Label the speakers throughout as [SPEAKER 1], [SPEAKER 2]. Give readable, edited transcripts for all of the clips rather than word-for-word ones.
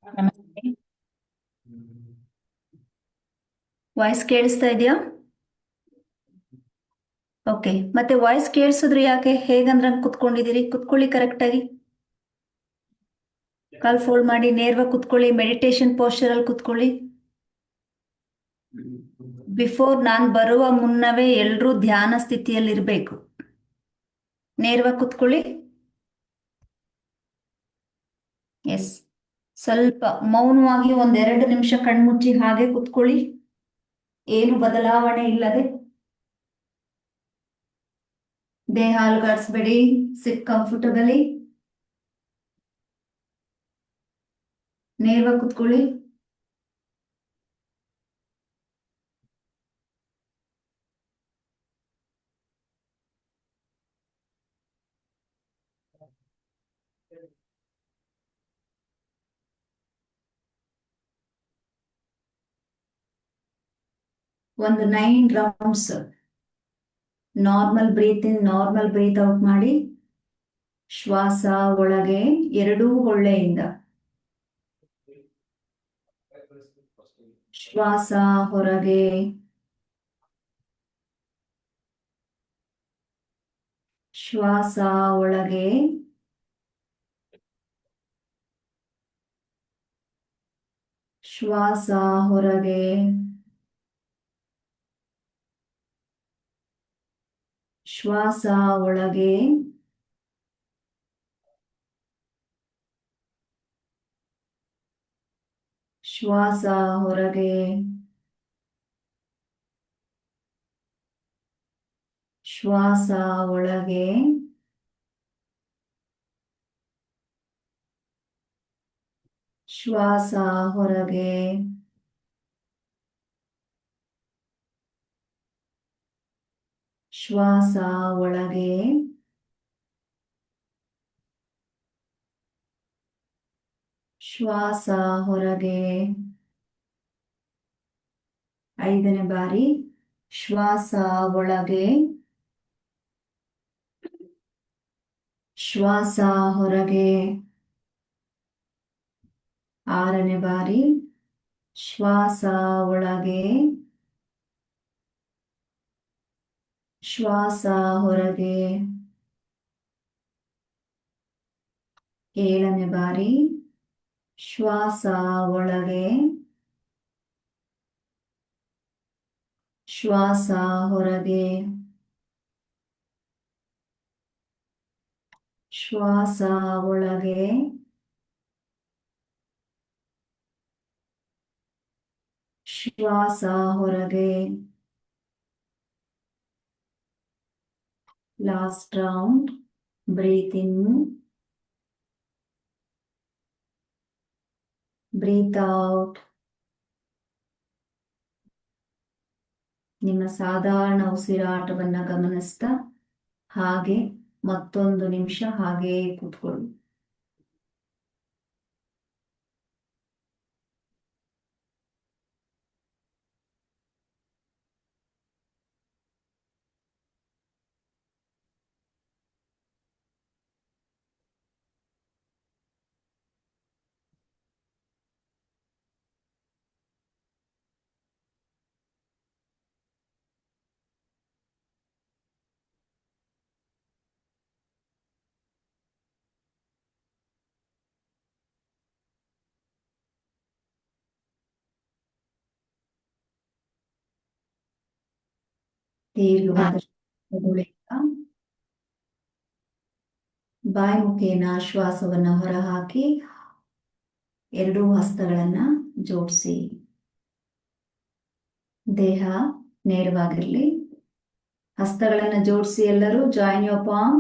[SPEAKER 1] ನಮಸ್ತೆ. ವಾಯ್ಸ್ ಕೇಳಿಸ್ತಾ ಇದೆಯಾ? ಓಕೆ. ಮತ್ತೆ ವಾಯ್ಸ್ ಕೇಳಿಸಿದ್ರೆ ಯಾಕೆ ಹೇಗಂದ್ರೆ ಕುತ್ಕೊಂಡಿದ್ದೀರಿ? ಕುತ್ಕೊಳ್ಳಿ, ಕರೆಕ್ಟಾಗಿ ಕಾಲ್ ಫೋಲ್ಡ್ ಮಾಡಿ ನೇರವಾಗಿ ಕುತ್ಕೊಳ್ಳಿ. ಮೆಡಿಟೇಷನ್ ಪೋಸ್ಚರ್ ಅಲ್ಲಿ ಕುತ್ಕೊಳ್ಳಿ. ಬಿಫೋರ್ ನಾನು ಬರುವ ಮುನ್ನವೇ ಎಲ್ಲರೂ ಧ್ಯಾನ ಸ್ಥಿತಿಯಲ್ಲಿ ಇರಬೇಕು. ನೇರವಾಗಿ ಕುತ್ಕೊಳ್ಳಿ. ಎಸ್, ಸ್ವಲ್ಪ ಮೌನವಾಗಿ 1-2 ನಿಮಿಷ ಕಣ್ಮುಚ್ಚಿ ಹಾಗೆ ಕುತ್ಕೊಳ್ಳಿ, ಏನು ಬದಲಾವಣೆ ಇಲ್ಲದೆ. ದೇಹ ಅಲುಗಾಡಿಸ್ಬೇಡಿ. ಸಿಟ್ ಕಂಫರ್ಟಬಲಿ. ನೇರವಾಗಿ ಕುತ್ಕೊಳ್ಳಿ. ಒಂದು 9 ರೌಂಡ್ಸ್ ನಾರ್ಮಲ್ ಬ್ರೀತ್ ಇನ್, ನಾರ್ಮಲ್ ಬ್ರೀತ್ ಔಟ್ ಮಾಡಿ. ಶ್ವಾಸ ಒಳಗೆ 2 ಹೊಳ್ಳೆಯಿಂದ, ಶ್ವಾಸ ಹೊರಗೆ, ಶ್ವಾಸ ಒಳಗೆ, ಶ್ವಾಸ ಹೊರಗೆ, ಶ್ವಾಸ ಒಳಗೆ, ಶ್ವಾಸ ಹೊರಗೆ, ಶ್ವಾಸ ಒಳಗೆ, ಶ್ವಾಸ ಹೊರಗೆ, ಶ್ವಾಸ ಒಳಗೆ, ಶ್ವಾಸ ಹೊರಗೆ. 5ನೇ ಬಾರಿ ಶ್ವಾಸ ಒಳಗೆ, ಶ್ವಾಸ ಹೊರಗೆ. 6ನೇ ಬಾರಿ ಶ್ವಾಸ ಒಳಗೆ, ಶ್ವಾಸ ಹೊರಗೆ. 7ನೇ ಬಾರಿ ಶ್ವಾಸ ಒಳಗೆ, ಶ್ವಾಸ ಹೊರಗೆ, ಶ್ವಾಸ ಒಳಗೆ, ಶ್ವಾಸ ಹೊರಗೆ. Last round. Breathe in, breathe out. ನಿಮ್ಮ ಸಾಧಾರಣ ಉಸಿರಾಟವನ್ನ ಗಮನಿಸ್ತಾ ಹಾಗೆ ಮತ್ತೊಂದು ನಿಮಿಷ ಹಾಗೆ ಕೂತ್ಕೊಳ್ಳಿ. ದೀರ್ಘವಾದ ಬಾಯಿ ಮುಖೇನ ಶ್ವಾಸವನ್ನು ಹೊರಹಾಕಿ ಎರಡೂ ಹಸ್ತಗಳನ್ನ ಜೋಡಿಸಿ. ದೇಹ ನೇರವಾಗಿರಲಿ. ಹಸ್ತಗಳನ್ನ ಜೋಡಿಸಿ. ಎಲ್ಲರೂ ಜಾಯಿನ್ ಯೋರ್ ಪಾಮ್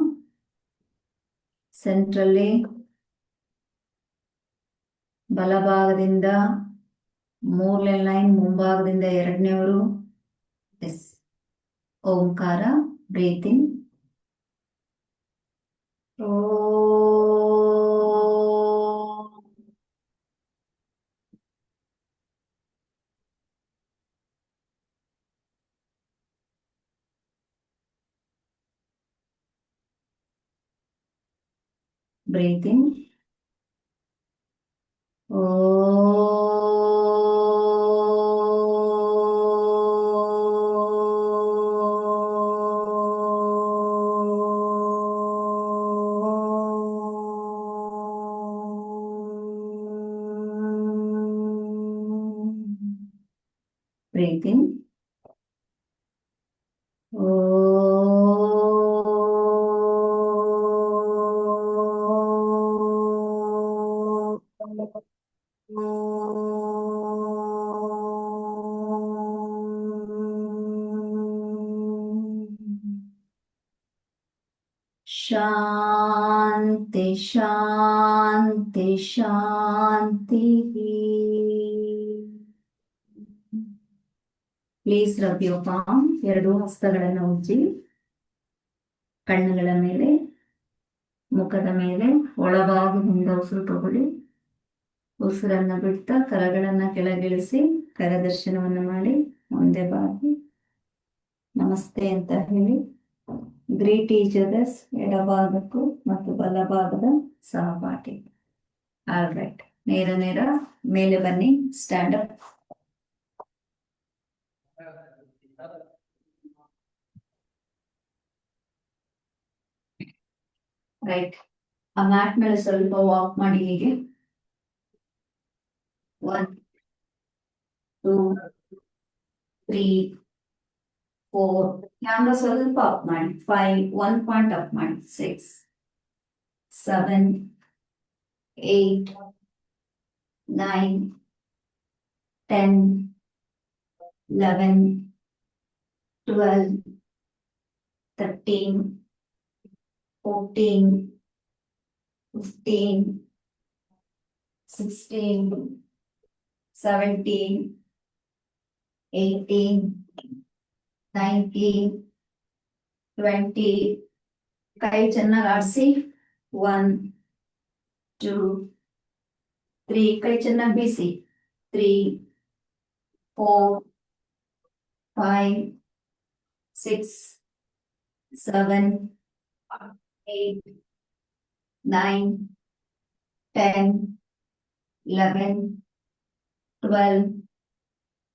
[SPEAKER 1] ಸೆಂಟ್ರಲ್ಲಿ. ಬಲಭಾಗದಿಂದ ಮೂರನೇ ಲೈನ್, ಮುಂಭಾಗದಿಂದ ಎರಡನೇವರು. ಎಸ್. ಓಂಕಾರ. Breathe in. Breathe in. Breathe in. ಶಾಂತಿ ಶಾಂತಿ ಶಾಂತಿ. Please rub your palm. ಎರಡು ಹಸ್ತಗಳನ್ನು ಉಜ್ಜಿ. ಕಣ್ಣುಗಳ ಮೇಲೆ, ಮುಖದ ಮೇಲೆ ಒಳಭಾಗದಿಂದ ಉಸಿರು ತಗೊಳ್ಳಿ. ಉಸಿರನ್ನ ಬಿಡ್ತಾ ಕರಗಳನ್ನ ಕೆಳಗಿಳಿಸಿ ಕರದರ್ಶನವನ್ನು ಮಾಡಿ ಮುಂದೆ ಬಾಗಿ ನಮಸ್ತೆ ಅಂತ ಹೇಳಿ ಗ್ರೀಟ್ ಈಚ್ ಅದರ್ಸ್. ಎಡಭಾಗಕ್ಕೂ ಮತ್ತು ಬಲಭಾಗದ ಸಹಪಾಠಿ. All right. ನೇರ ನೇರ ಮೇಲೆ ಬನ್ನಿ. Stand up. ರೈಟ್. ಆ ಮ್ಯಾಟ್ ಮೇಲೆ ಸ್ವಲ್ಪ ವಾಕ್ ಮಾಡಿ. ಹೀಗೆ 1 2 3 4. ಕ್ಯಾಮ್ರಾ ಸ್ವಲ್ಪ ಅಪ್ ಮಾಡಿ. 5. 1 ಪಾಯಿಂಟ್ ಅಪ್ ಮಾಡಿ. 6 7 8 9 10 11 12 13 14 15 16 17 18 19 20. ಕೈ ಚೆನ್ನಾಗಿ ಆಡಿಸಿ. 1 2 3. ಕೈ ಚೆನ್ನಾಗಿ ಬೀಸಿ. 3 4 5 6 7 8 9 10 11 12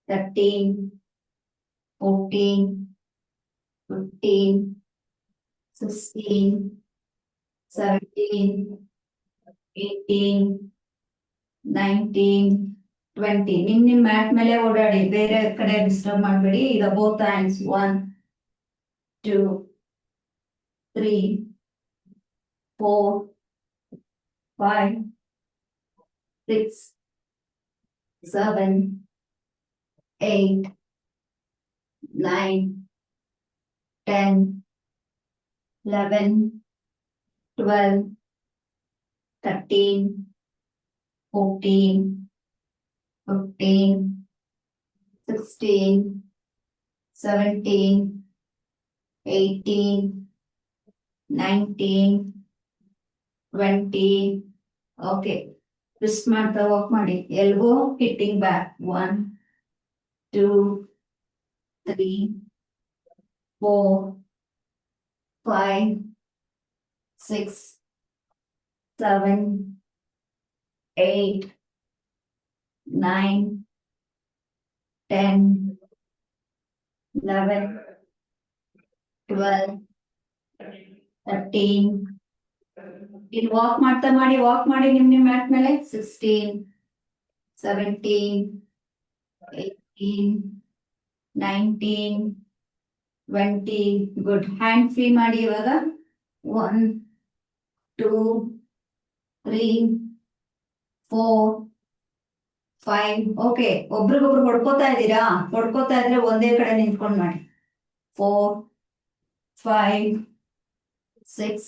[SPEAKER 1] 13 14 15 16 17 18 19 20. ನಿಮ್ ಮ್ಯಾಟ್ ಮೇಲೆ ಓಡಾಡಿ. ಬೇರೆ ಕಡೆ ಡಿಸ್ಟರ್ಬ್ ಮಾಡಬೇಡಿ. ಈಗ ಬೋತ್ ಹ್ಯಾಂಡ್ಸ್. 1 2 3 4 5 6 7 8 9 10 11 12 13 14 15 16 17 18 19 20. ಓಕೆ. ಟ್ವಿಸ್ಟ್ ಮಾಡ್ತಾ ವಾಕ್ ಮಾಡಿ. Elbow hitting back. 1 2 3 4 5 6 7 8 9 10 11 12 13. ಇಲ್ಲಿ ವಾಕ್ ಮಾಡ್ತಾ ಮಾಡಿ. ವಾಕ್ ಮಾಡಿ ನಿಮ್ ಮ್ಯಾಟ್ ಮೇಲೆ. 16 17 18 19 20. ಗುಡ್. ಹ್ಯಾಂಡ್ ಫ್ರೀ ಮಾಡಿ. ಇವಾಗ 1 2 3 4 5. ಓಕೆ, ಒಬ್ರಿಗೊಬ್ರು ಹೊಡ್ಕೋತಾ ಇದ್ದೀರಾ? ಹೊಡ್ಕೋತಾ ಇದ್ರೆ ಒಂದೇ ಕಡೆ ನಿಂತ್ಕೊಂಡು ಮಾಡಿ. 4, 5, 6,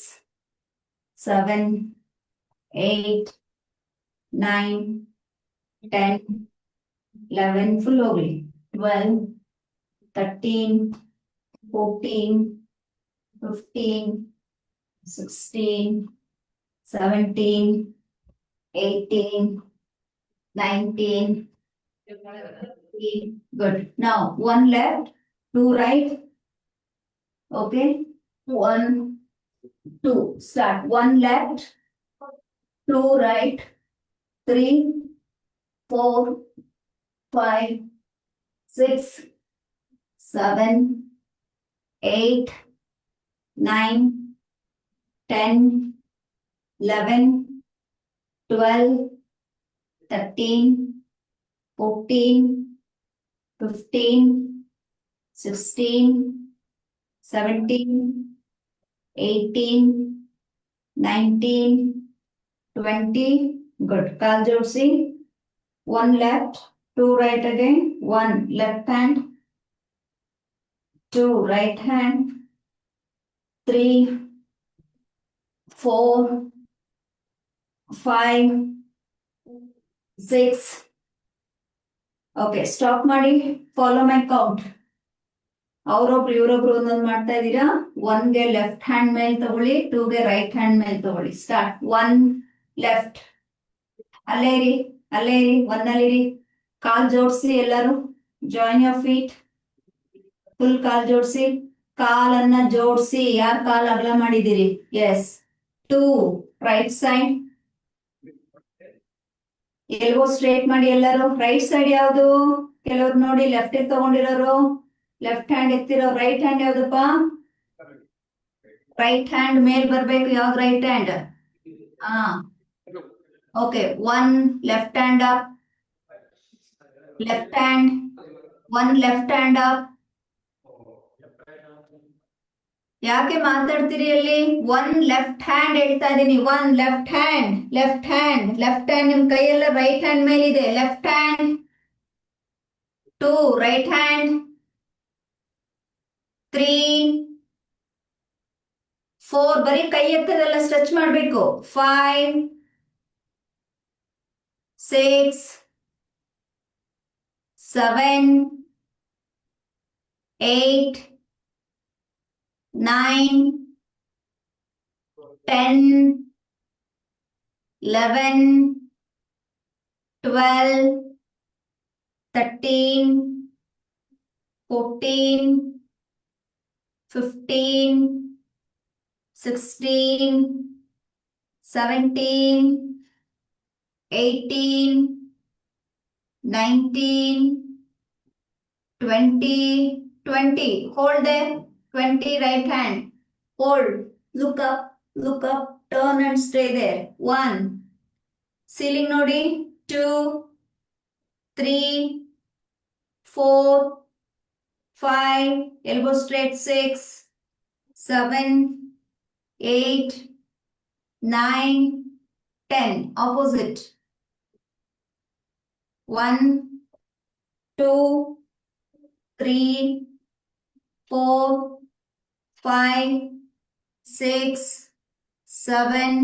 [SPEAKER 1] 7, 8, 9, 10, 11 ಫುಲ್ ಹೋಗ್ಲಿ. 12, 13, 14, 15, 16, 17, 18, 19. Good. Now, one left, two right. Okay. 1, 2. Start. One left, two right, 3, 4, 5, 6, 7, 8, 9, 10, 11, 12, 13, 14, 15, 16, 17, 18, 19, 20. Good. Kaal jodsi. One left, two right again. One left hand, two right hand, 3, 4, 5, 6. Okay, stop ಮಾಡಿ. Follow my count. ಅವರೊಬ್ರು ಇವರೊಬ್ರು ಒಂದೊಂದು ಮಾಡ್ತಾ ಇದ್ದೀರಾ. 1ಗೆ left hand ಮೇಲೆ ತಗೊಳ್ಳಿ, 2ಗೆ right hand ಮೇಲೆ ತಗೊಳ್ಳಿ. Start. 1 left. ಅಲ್ಲೇ ಇರಿ, ಅಲ್ಲೇ ಇರಿ, ಒಂದಲ್ಲಿರಿ. ಕಾಲ್ ಜೋಡಿಸಿ ಎಲ್ಲರೂ. Join your feet. ಫುಲ್ ಕಾಲ್ ಜೋಡಿಸಿ. ಕಾಲನ್ನ ಜೋಡಿಸಿ. ಯಾರ್ ಕಾಲ್ ಅಗಲ ಮಾಡಿದಿರಿ? Yes. 2 right side. Elbow straight ಮಾಡಿ ಎಲ್ಲರೂ. ರೈಟ್ ಸೈಡ್ ಯಾವುದು? ಕೆಲವ್ರು ನೋಡಿ ಲೆಫ್ಟ್ ತಗೊಂಡಿರೋರು. ಲೆಫ್ಟ್ ಹ್ಯಾಂಡ್ ಎತ್ತಿರೋ. ರೈಟ್ ಹ್ಯಾಂಡ್ ಯಾವ್ದಪ್ಪ? ರೈಟ್ ಹ್ಯಾಂಡ್ ಮೇಲ್ ಬರ್ಬೇಕು. ಯಾವ್ದು ರೈಟ್ ಹ್ಯಾಂಡ್? ಹಾ, okay. 1 left hand up. Left hand. 1 left hand up. ಯಾಕೆ ಮಾತಾಡ್ತೀರಿ ಅಲ್ಲಿ? 1 ಲೆಫ್ಟ್ ಹ್ಯಾಂಡ್ ಹೇಳ್ತಾ ಇದೀನಿ. 1 left hand, left hand, left hand. ನಿಮ್ ಕೈಯೆಲ್ಲ ರೈಟ್ ಹ್ಯಾಂಡ್ ಮೇಲಿದೆ. Left hand. 2 right hand. 3, 4. ಬರೀ ಕೈ ಎತ್ತದೆಲ್ಲ ಸ್ಟ್ರೆಚ್ ಮಾಡ್ಬೇಕು. 5, 6, 7, 8, 9, 10, 11, 12, 13, 14, 15, 16, 17, 18, 19, 20. 20. Hold there. 20 right hand. Hold. Look up. Look up. Turn and stay there. 1. Ceiling nodi. 2, 3, 4, 5. Elbow straight. 6, 7, 8, 9, 10. Opposite. 1, 2, 3, 4, 5, 6, 7,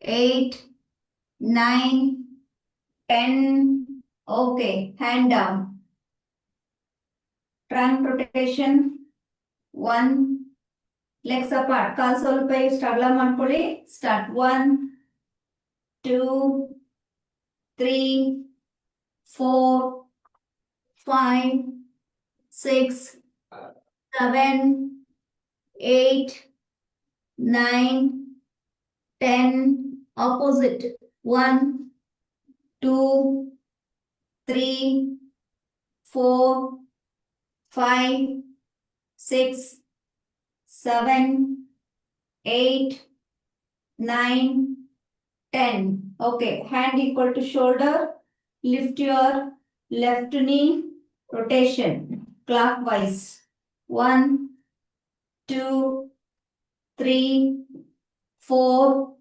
[SPEAKER 1] 8, 9, 10. Okay, hand down. Trunk rotation. 1. Legs apart. ಕಾಲ್ ಸ್ವಲ್ಪ ಇಷ್ಟು ಅಗಲ ಮಾಡ್ಕೊಳ್ಳಿ. Start. 1, 2, 3, 4, 5, 6, 7, 8, 9, 10. Opposite. 1, 2, 3, 4, 5, 6, 7, 8, 9, 10. Okay, hand equal to shoulder. Lift your left knee. Rotation clockwise. 1, 2, 3, 4,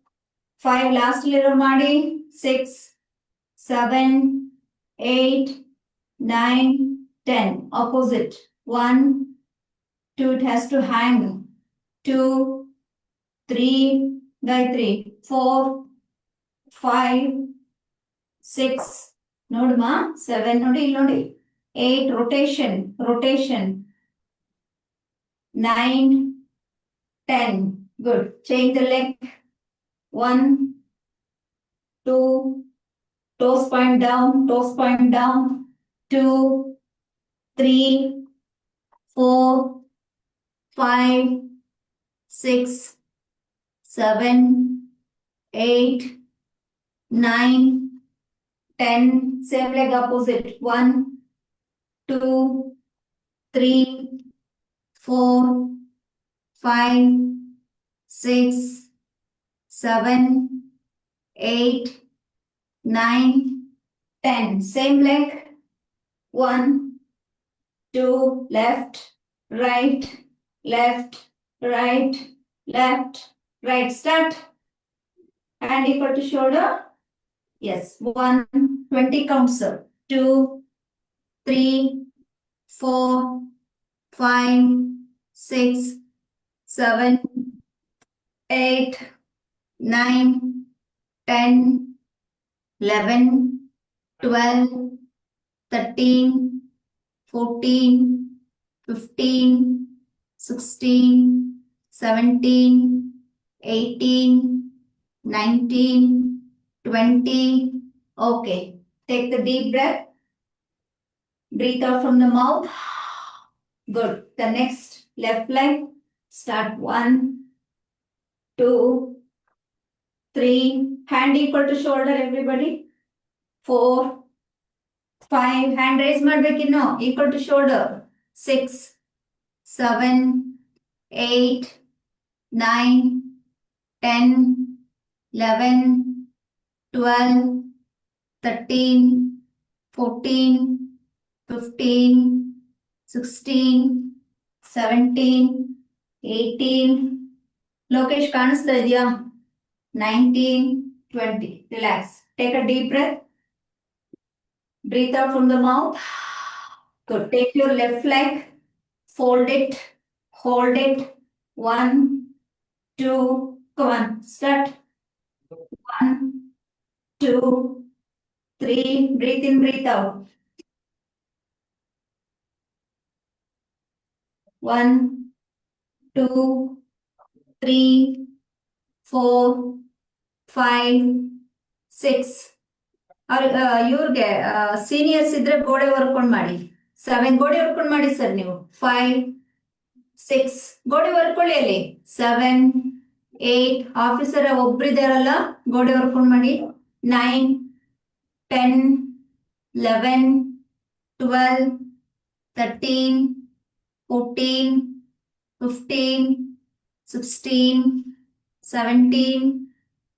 [SPEAKER 1] 5. Last little ಮಾಡಿ. 6, 7, 8, 9, 10. Opposite. 1, 2, it has to hang. 2, 3, Gayatri. 4, 5, 6. ನೋಡಮ್ಮ 7 ನೋಡಿ ಇಲ್ಲಿ ನೋಡಿ 8 rotation 9 10 good change the leg 1 2 toes point down 2 3 4 5 6 7 8 9 10 same leg opposite 1 2 3 4 5 6 7 8 9 10 same leg 1 2 left right start hand equal to shoulder yes 1 20 counts 2 3 4 5 6 7 8 9 10 11 12 13 14 15 16 17 18 19 20 okay take the deep breath breathe out from the mouth good the next left leg start 1 2 3 hand equal to shoulder everybody 4 5 hand raise ಮಾಡ್ಬೇಕಿನ್ನು equal to shoulder 6 7 8 9 10 11 12 13 14 15 16 17 18 Lokesh ಕಾಣಿಸ್ತಾ ಇದೆಯಾ 19 20 relax take a deep breath breathe out from the mouth good take your left leg fold it hold it 1 2 come on start 1 2 3 breathe in breathe out 1 2 3 4 5 6 ಇವ್ರಿಗೆ seniors ಇದ್ರೆ ಗೋಡೆ ವರ್ಕೊಂಡು ಮಾಡಿ 7 ಗೋಡೆ ವರ್ಕೊಂಡು ಮಾಡಿ sir ನೀವು 5 6 ಗೋಡೆ ವರ್ಕೊಳ್ಳಿ ಅಲ್ಲಿ 7 8 ಆಫೀಸರ್ ಒಬ್ರಿದಾರಲ್ಲ ಗೋಡೆ ವರ್ಕೊಂಡು ಮಾಡಿ 9 10 11 12 13 14 15 16 17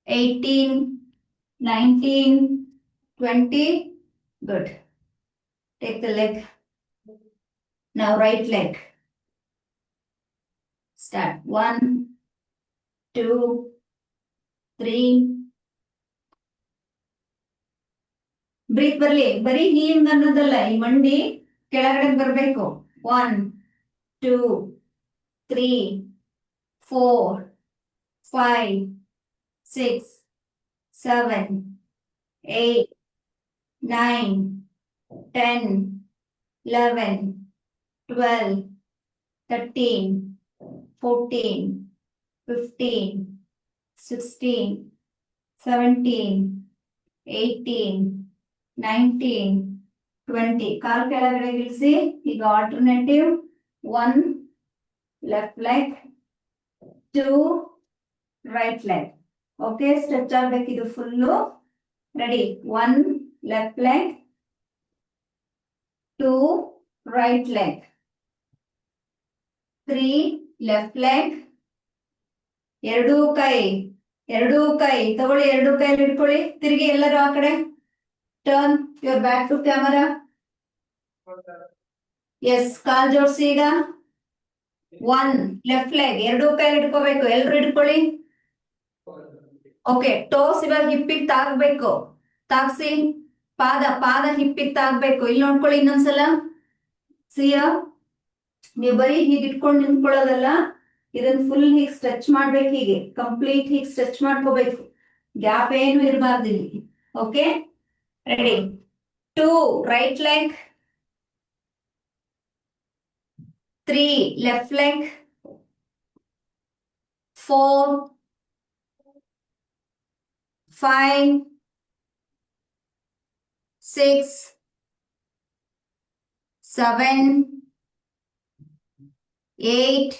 [SPEAKER 1] 18 19 20 good take the leg now right leg start 1 2 3 breathe ಬರ್ಲಿ ಬರೀ ಹಿಂಗ್ ಅನ್ನೋದಲ್ಲ ಈ ಮಂಡಿ ಕೆಳಗಡೆ ಬರ್ಬೇಕು 1 2 3 4 5 6 7 8 9 10 11 12 13 14 15 16 17 18 19 20 ಕಾಲ್ ಕೆಳಗಡೆ ಇಳಿಸಿ ಈಗ alternative 1 left leg 2 right leg okay stretch ಆಗ್ಬೇಕಿದು full ready 1 left leg 2 right leg 3 left leg ಎರಡೂ ಕೈ ತಗೊಳ್ಳಿ ಎರಡೂ ಕೈಯಲ್ಲಿ ಇಟ್ಕೊಳ್ಳಿ ತಿರುಗಿ ಎಲ್ಲರೂ ಆ ಕಡೆ turn your back to camera yes ಕಾಲ್ ಜೋಡಿಸಿ ಈಗ 1 ಲೆಫ್ಟ್ ಲೆಗ್ ಎರಡೂ ಕೈ ಇಟ್ಕೋಬೇಕು ಎಲ್ರು ಇಟ್ಕೊಳ್ಳಿ ಓಕೆ ಟೋಸ್ ಇವಾಗ ಹಿಪ್ಪಿಗೆ ತಾಗ್ಬೇಕು ತಾಗ್ಸಿ ಪಾದ ಪಾದ ಹಿಪ್ಪಿಗೆ ತಾಗ್ಬೇಕು. ಇಲ್ಲಿ ನೋಡ್ಕೊಳ್ಳಿ ಇನ್ನೊಂದ್ಸಲ. ಸಿಯ ನೀವು ಬರೀ ಹೀಗೆ ಇಟ್ಕೊಂಡು ನಿಂತ್ಕೊಳ್ಳೋದಲ್ಲ, ಇದನ್ನ ಫುಲ್ ಹೀಗೆ ಸ್ಟ್ರೆಚ್ ಮಾಡ್ಬೇಕು. ಹೀಗೆ ಕಂಪ್ಲೀಟ್ ಹೀಗೆ ಸ್ಟ್ರೆಚ್ ಮಾಡ್ಕೋಬೇಕು. ಗ್ಯಾಪ್ ಏನು ಇರಬಾರ್ದು ಇಲ್ಲಿ. Okay, ready. 2 right leg, 3 left leg, 4 5 6 7 8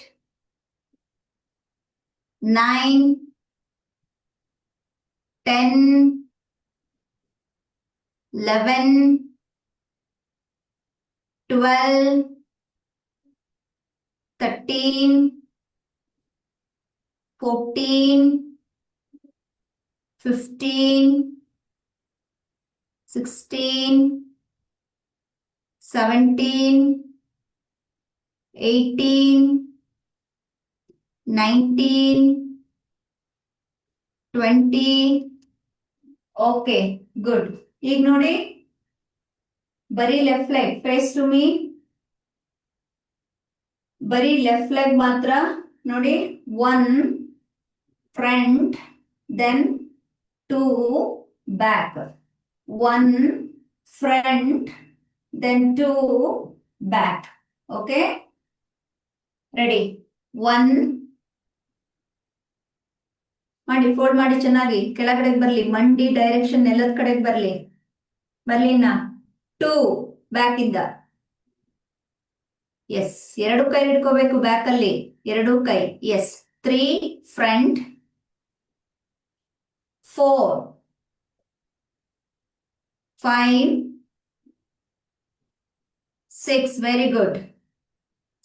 [SPEAKER 1] 9 10 11 12 13 14 15 16 17 18 19 20. Okay, good. ಈಗ ನೋಡಿ, ಬರೀ left leg, face to me. ಬರೀ ಲೆಫ್ಟ್ ಲೆಗ್ ಮಾತ್ರ ನೋಡಿ. 1 front, then 2 back. 1 front, then 2 back. Okay, ready. 1 ಮಾಡಿ, ಫೋಲ್ಡ್ ಮಾಡಿ ಚೆನ್ನಾಗಿ. ಕೆಳಗಡೆಗೆ ಬರ್ಲಿ, ಮಂಡಿ ಡೈರೆಕ್ಷನ್ ನೆಲದ ಕಡೆಗೆ ಬರ್ಲಿ. ಬರ್ಲಿನ 2 ಬ್ಯಾಕ್ ಇಂದ. ಎಸ್, ಎರಡು ಕೈ ಇಟ್ಕೋಬೇಕು ಬ್ಯಾಕ್ ಅಲ್ಲಿ, ಎರಡು ಕೈ. S, 3 front, 4 5 6 very good.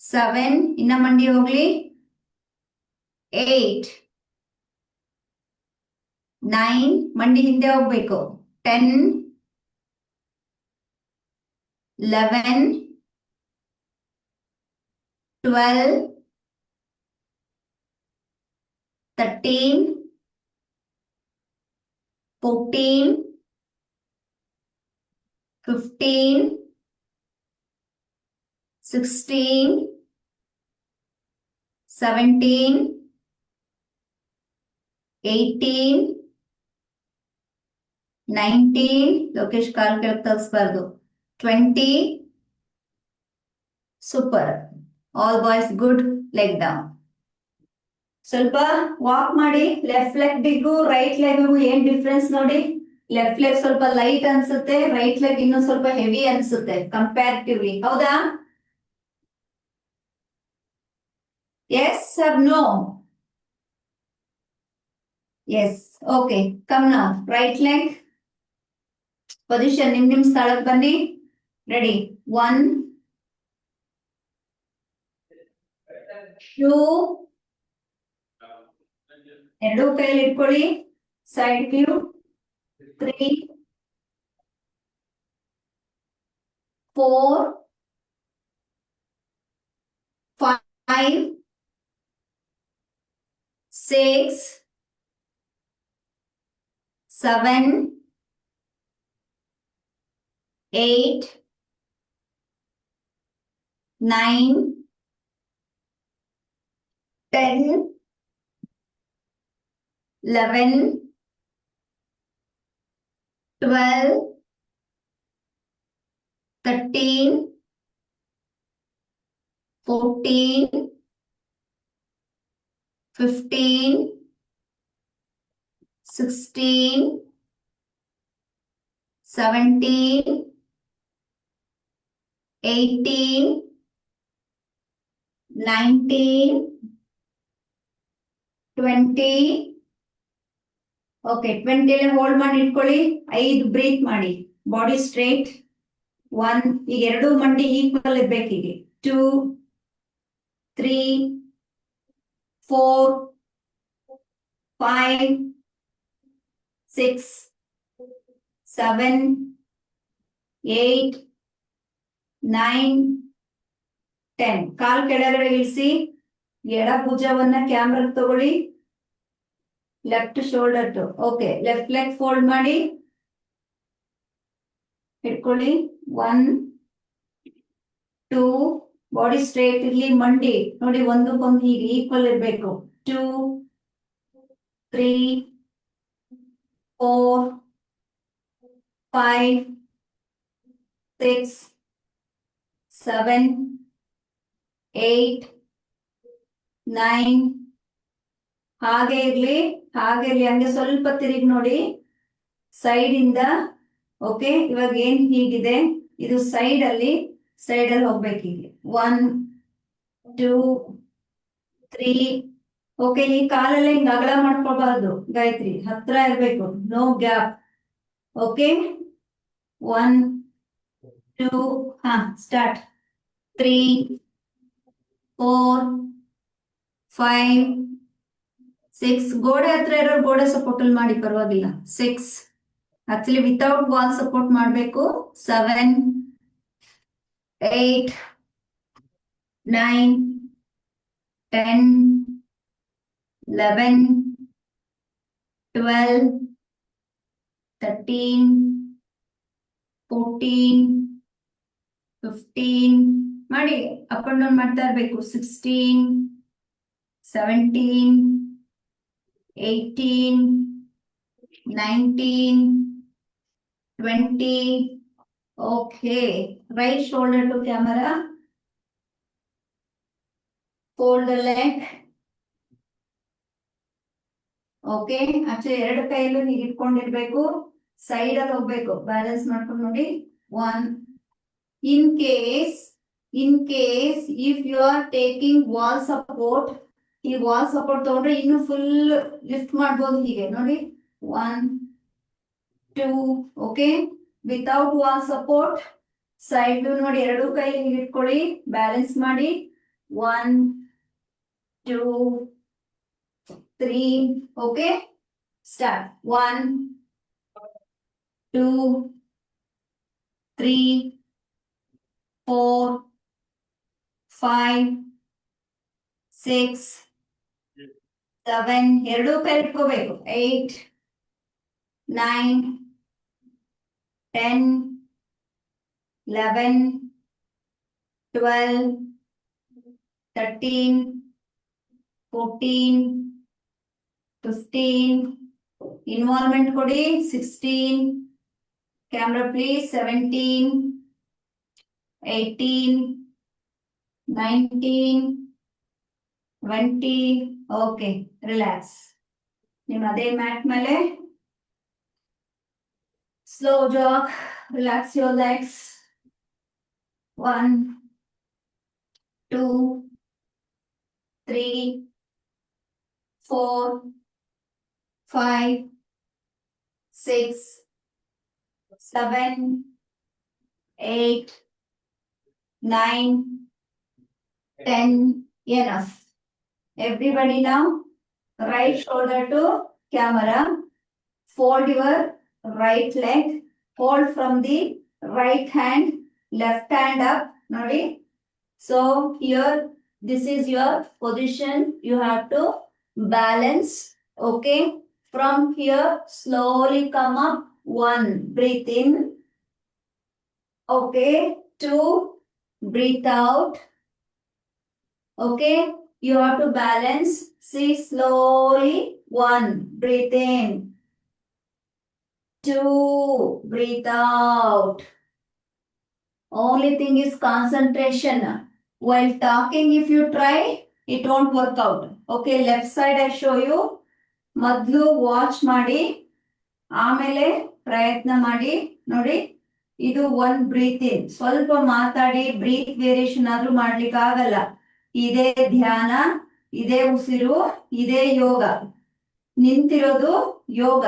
[SPEAKER 1] 7 ಇನ್ನ ಮಂಡಿ ಹೋಗ್ಲಿ. 8 9 ಮಂಡಿ ಹಿಂದೆ ಹೋಗ್ಬೇಕು. 10 11 12 13 14 15 16 17 18 19. ಲೋಕೇಶ್ ಕಾಲ್ ಕೆಳಗೆ ತಗ್ಸ್ಬಾರ್ದು. 20. Super. All boys good. Leg down. ಸ್ವಲ್ಪ ವಾಕ್ ಮಾಡಿ. ಲೆಫ್ಟ್ ಲೆಗ್ ಬಿಗ್ಗು, ರೈಟ್ ಲೆಗ್ ಏನ್ ಡಿಫ್ರೆನ್ಸ್ ನೋಡಿ. ಲೆಫ್ಟ್ ಲೆಗ್ ಸ್ವಲ್ಪ ಲೈಟ್ ಅನ್ಸುತ್ತೆ, ರೈಟ್ ಲೆಗ್ ಇನ್ನೂ ಸ್ವಲ್ಪ ಹೆವಿ ಅನ್ಸುತ್ತೆ ಕಂಪ್ಯಾರಿಟಿವ್ಲಿ. ಹೌದಾ? Yes or no? Yes. Okay, come now. Right leg position, ನಿಮ್ ಸ್ಥಳಕ್ಕೆ ಬನ್ನಿ. ರೆಡಿ. 1 2 ಎರಡು ಕೈಯಲ್ಲಿ ಇಟ್ಕೊಳ್ಳಿ. Side view. 3 4 5 6 7 8 9 10 11 12 13 14 15 16 17 18 19 20. ಓಕೆ, 20 ಹೋಲ್ಡ್ ಮಾಡಿ ಇಟ್ಕೊಳ್ಳಿ. 5 ಬ್ರೀತ್ ಮಾಡಿ. Body straight. 1, ಈಗ ಎರಡು ಮಂಡಿ ಈಕ್ವಲ್ ಇರ್ಬೇಕು. ಹೀಗೆ 2 3 4 5 6 7 8 9 10. ಕಾಲ್ ಕೆಳಗಡೆ ಇಳಿಸಿ. ಎಡ ಭುಜವನ್ನ ಕ್ಯಾಮ್ರಾ ತಗೊಳ್ಳಿ. Left shoulder to. Okay, left leg fold ಮಾಡಿ. ಹಿಡ್ಕೊಳ್ಳಿ. 1 2 ಬಾಡಿ ಸ್ಟ್ರೇಟ್ ಇರ್ಲಿ, ಮಂಡಿ ನೋಡಿ ಒಂದಕ್ಕೊಂದು ಹೀಗೆ ಈಕ್ವಲ್ ಇರ್ಬೇಕು. 2 3 4 5 6 7 8 9 ಹಾಗೆ ಇರ್ಲಿ, ಹಂಗೆ ಸ್ವಲ್ಪ ತಿರುಗಿ ನೋಡಿ ಸೈಡ್ ಇಂದ. ಓಕೆ, ಇವಾಗ ಏನ್ ಹೀಗಿದೆ ಇದು ಸೈಡ್ ಅಲ್ಲಿ ಹೋಗ್ಬೇಕು ಹೀಗೆ. 1 2 3. ಓಕೆ, ಈ ಕಾಲಲ್ಲಿ ಹಿಂಗ್ ಅಗಲ ಮಾಡ್ಕೊಳ್ಬಾರ್ದು ಗಾಯತ್ರಿ, ಹತ್ರ ಇರ್ಬೇಕು, ನೋ ಗ್ಯಾಪ್. Okay, 1 2 start. 3 4 5 6. ಗೋಡೆ ಹತ್ರ ಇರೋ ಗೋಡೆ ಸಪೋರ್ಟ್ ಅಲ್ಲಿ ಮಾಡಿ, ಪರವಾಗಿಲ್ಲ. 6. ಆಕ್ಚುಲಿ ವಿತೌಟ್ ವಾಲ್ ಸಪೋರ್ಟ್ ಮಾಡಬೇಕು. 7 8 9 10 11 12 13 14 15 ಮಾಡಿ, ಅಪ್ ಅಂಡ್ ಡೌನ್ ಮಾಡ್ತಾ ಇರ್ಬೇಕು. 16 17 18 19 20. Okay, right shoulder to camera, fold the leg. Okay, actually ಎರಡು ಕೈಯಲ್ಲೂ ಹೀಗೆ ಇಟ್ಕೊಂಡಿರ್ಬೇಕು, ಸೈಡ್ ಅಲ್ಲಿ ಹೋಗ್ಬೇಕು, ಬ್ಯಾಲೆನ್ಸ್ ಮಾಡ್ಕೊಂಡು ನೋಡಿ. 1. In case if you are taking wall support, ಈ ವಾಲ್ ಸಪೋರ್ಟ್ ತಗೊಂಡ್ರೆ ಇನ್ನು ಫುಲ್ ಲಿಫ್ಟ್ ಮಾಡ್ಬೋದು ಹೀಗೆ ನೋಡಿ. 1 2. Okay, without wall support side ನೋಡಿ, ಎರಡು ಕೈ ಹೀಗೆ ಇಟ್ಕೊಳ್ಳಿ, ಬ್ಯಾಲೆನ್ಸ್ ಮಾಡಿ. 1 2 3. Okay, start. 1 2 3 4 5 6 7. ಎರಡು ಕೈ ಇಟ್ಕೋಬೇಕು. 8 9 10 11 12 13 14 15. ಇನ್ವಾಲ್ವ್ಮೆಂಟ್ ಕೊಡಿ. 16. Camera please. 17 18 19 20. Okay, relax. ನಿಮ್ಮ ಅದೇ ಮ್ಯಾಟ್ ಮೇಲೆ slow jog, relax your legs. 1 2 3 4 5 6 7 8 9 10. Enough. Everybody now, right shoulder to camera, fold your right leg, hold from the right hand, left hand up. Nodi. So here, this is your position. You have to balance. Okay, from here slowly come up. 1, breathe in. Okay, 2, breathe out. Okay, you have to balance. See, slowly. 1, breathe in. 2, breathe out. Only thing is concentration. While talking, if you try, it won't work out. Okay, left side I show you. ಮೊದಲು watch ಮಾಡಿ, ಆಮೇಲೆ ಪ್ರಯತ್ನ ಮಾಡಿ ನೋಡಿ. ಇದು 1 breathe ಇನ್. ಸ್ವಲ್ಪ ಮಾತಾಡಿ breathe variation ಆದ್ರೂ ಮಾಡ್ಲಿಕ್ಕೆ ಆಗಲ್ಲ. ಇದೇ ಧ್ಯಾನ, ಇದೇ ಉಸಿರು, ಇದೇ ಯೋಗ. ನಿಂತಿರೋದು ಯೋಗ,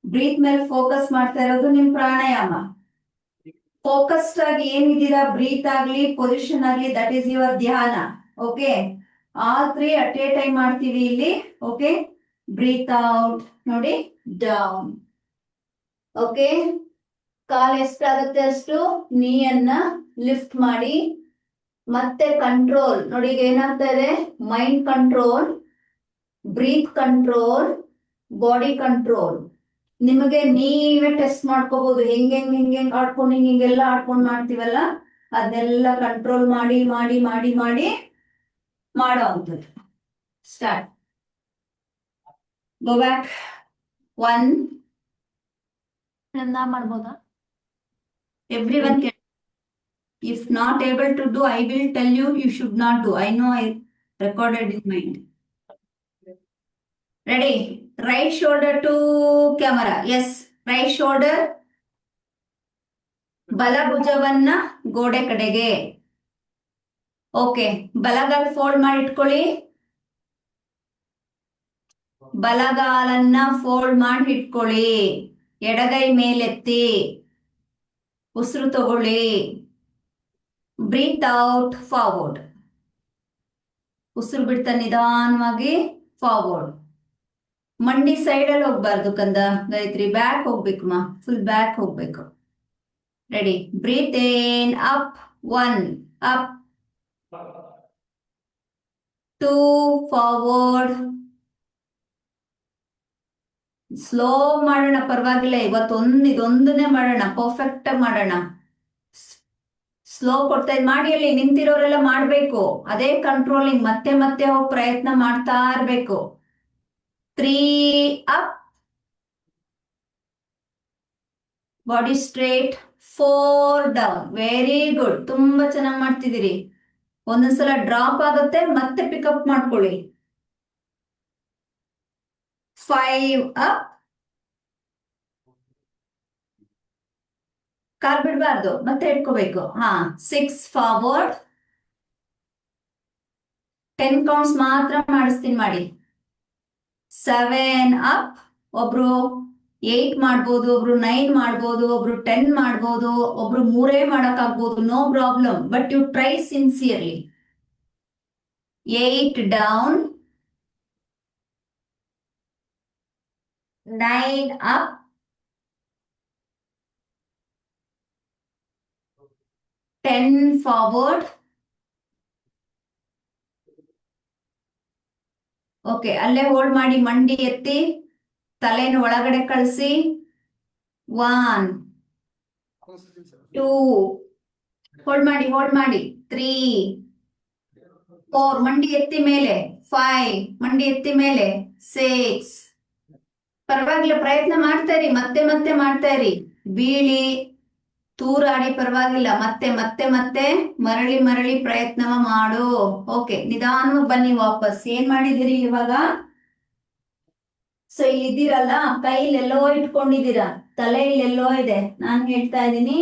[SPEAKER 1] ಬ್ರೀತ್ ಮೇಲೆ ಫೋಕಸ್ ಮಾಡ್ತಾ ಇರೋದು ನಿಮ್ ಪ್ರಾಣಾಯಾಮ. ಫೋಕಸ್ಡ್ ಆಗಿ ಏನಿದ್ದೀರಾ, ಬ್ರೀತ್ ಆಗ್ಲಿ ಪೊಸಿಷನ್ ಆಗ್ಲಿ, ದಟ್ ಈಸ್ ಯುವರ್ ಧ್ಯಾನ. Okay, all 3 at A time ಮಾಡ್ತೀವಿ ಇಲ್ಲಿ. ಓಕೆ, ಬ್ರೀತ್ ಔಟ್ ನೋಡಿ, ಡೌನ್. ಓಕೆ, ಕಾಲ್ ಎಷ್ಟಾಗುತ್ತೆ ಅಷ್ಟು ನೀಯನ್ನ ಲಿಫ್ಟ್ ಮಾಡಿ. ಮತ್ತೆ ಕಂಟ್ರೋಲ್ ನೋಡಿ, ಈಗ ಏನಾಗ್ತಾ ಇದೆ, mind control, breath control, body control. ನಿಮಗೆ ನೀವೇ ಟೆಸ್ಟ್ ಮಾಡ್ಕೋಬಹುದು ಹೆಂಗ್ ಆಡ್ಕೊಂಡು ಹಿಂಗೆಲ್ಲ ಆಡ್ಕೊಂಡು ಮಾಡ್ತೀವಲ್ಲ ಅದನ್ನೆಲ್ಲ ಕಂಟ್ರೋಲ್ ಮಾಡಿ ಮಾಡಿ ಮಾಡಿ ಮಾಡಿ ಮಾಡೋ ಅಂಥದ್ದು. ಸ್ಟಾರ್ಟ್. Go back. 1.
[SPEAKER 2] ಮಾಡ್ಬೋದಾ?
[SPEAKER 1] Everyone can. If not able to do, I will tell you, you should not do. I know I recorded in mind. Ready? Right shoulder to camera. Yes. Right shoulder. ಬಲಭುಜವನ್ನ ಗೋಡೆ ಕಡೆಗೆ. Okay, ಬಲಗಾಲ್ fold ಮಾಡಿ ಇಟ್ಕೊಳ್ಳಿ. ಬಲಗಾಲನ್ನ fold ಮಾಡಿ ಇಟ್ಕೊಳ್ಳಿ. ಎಡಗೈ ಮೇಲೆತ್ತಿ. ಉಸಿರು ತಗೊಳ್ಳಿ. Breath out forward. ಉಸಿರು ಬಿಡ್ತಾ ನಿಧಾನವಾಗಿ ಫಾರ್ವರ್ಡ್. ಮಂಡಿ ಸೈಡ್ ಅಲ್ಲಿ ಹೋಗ್ಬಾರ್ದು ಕಂದ ಗಾಯತ್ರಿ, ಬ್ಯಾಕ್ ಹೋಗ್ಬೇಕು ಫುಲ್ ಬ್ಯಾಕ್ ಹೋಗ್ಬೇಕು. Ready? Breath in up. 1 up, 2 forward. Slow ಮಾಡೋಣ, ಪರವಾಗಿಲ್ಲ. ಇದೊಂದನ್ನೇ ಮಾಡೋಣ, ಪರ್ಫೆಕ್ಟ್ ಆಗಿ ಮಾಡೋಣ. ಸ್ಲೋ ಕೊಡ್ತಾ ಮಾಡಿ. ಅಲ್ಲಿ ನಿಂತಿರೋರೆಲ್ಲ ಮಾಡ್ಬೇಕು ಅದೇ ಕಂಟ್ರೋಲಿಂಗ್. ಮತ್ತೆ ಮತ್ತೆ ಹೋಗಿ ಪ್ರಯತ್ನ ಮಾಡ್ತಾ ಇರ್ಬೇಕು. 3 up, body straight. 4 down. Very good, ತುಂಬಾ ಚೆನ್ನಾಗಿ ಮಾಡ್ತಿದ್ದೀರಿ. ಒಂದೊಂದ್ಸಲ ಡ್ರಾಪ್ ಆಗುತ್ತೆ, ಮತ್ತೆ ಪಿಕಪ್ ಮಾಡ್ಕೊಳ್ಳಿ. 5 ಅಪ್, ಕಾಲ್ ಬಿಡಬಾರ್ದು, ಮತ್ತೆ ಇಟ್ಕೋಬೇಕು. 6 ಫಾರ್ವರ್ಡ್. 10 ಕೌಂಟ್ಸ್ ಮಾತ್ರ ಮಾಡಿಸ್ತೀನಿ ಮಾಡಿ. 7 ಅಪ್. ಒಬ್ರು 8 ಮಾಡ್ಬೋದು, ಒಬ್ರು 9 ಮಾಡ್ಬೋದು, ಒಬ್ರು 10 ಮಾಡ್ಬೋದು, ಒಬ್ರು 3 ಮಾಡಕ್ ಆಗ್ಬೋದು. No problem, but you try sincerely. 8 down. 9 up. 10 forward. Okay, ಅಲ್ಲೇ ಹೋಲ್ಡ್ ಮಾಡಿ. ಮಂಡಿ ಎತ್ತಿ, ತಲೆನ ಒಳಗಡೆ ಕಳಿಸಿ. 1 2 ಹೋಲ್ಡ್ ಮಾಡಿ. 3 4 ಮಂಡಿ ಎತ್ತಿ ಮೇಲೆ. 5 ಮಂಡಿ ಎತ್ತಿ ಮೇಲೆ. 6. ಪರವಾಗಿಲ್ಲ, ಪ್ರಯತ್ನ ಮಾಡ್ತಾ ಇರಿ, ಮತ್ತೆ ಮತ್ತೆ ಮಾಡ್ತಾ ಇರಿ. ಬೀಳಿ ತೂರಾಡಿ ಪರವಾಗಿಲ್ಲ, ಮತ್ತೆ ಮತ್ತೆ ಮತ್ತೆ ಮರಳಿ ಮರಳಿ ಪ್ರಯತ್ನ ಮಾಡು. ಓಕೆ, ನಿಧಾನವಾಗಿ ಬನ್ನಿ ವಾಪಸ್. ಏನ್ ಮಾಡಿದಿರಿ ಇವಾಗ? ಸೊ ಇಲ್ಲಿದ್ದೀರಲ್ಲ, ಕೈಲೆಲ್ಲೋ ಇಟ್ಕೊಂಡಿದ್ದೀರಾ, ತಲೆ ಇಲ್ಲೆಲ್ಲೋ ಇದೆ. ನಾನು ಹೇಳ್ತಾ ಇದ್ದೀನಿ.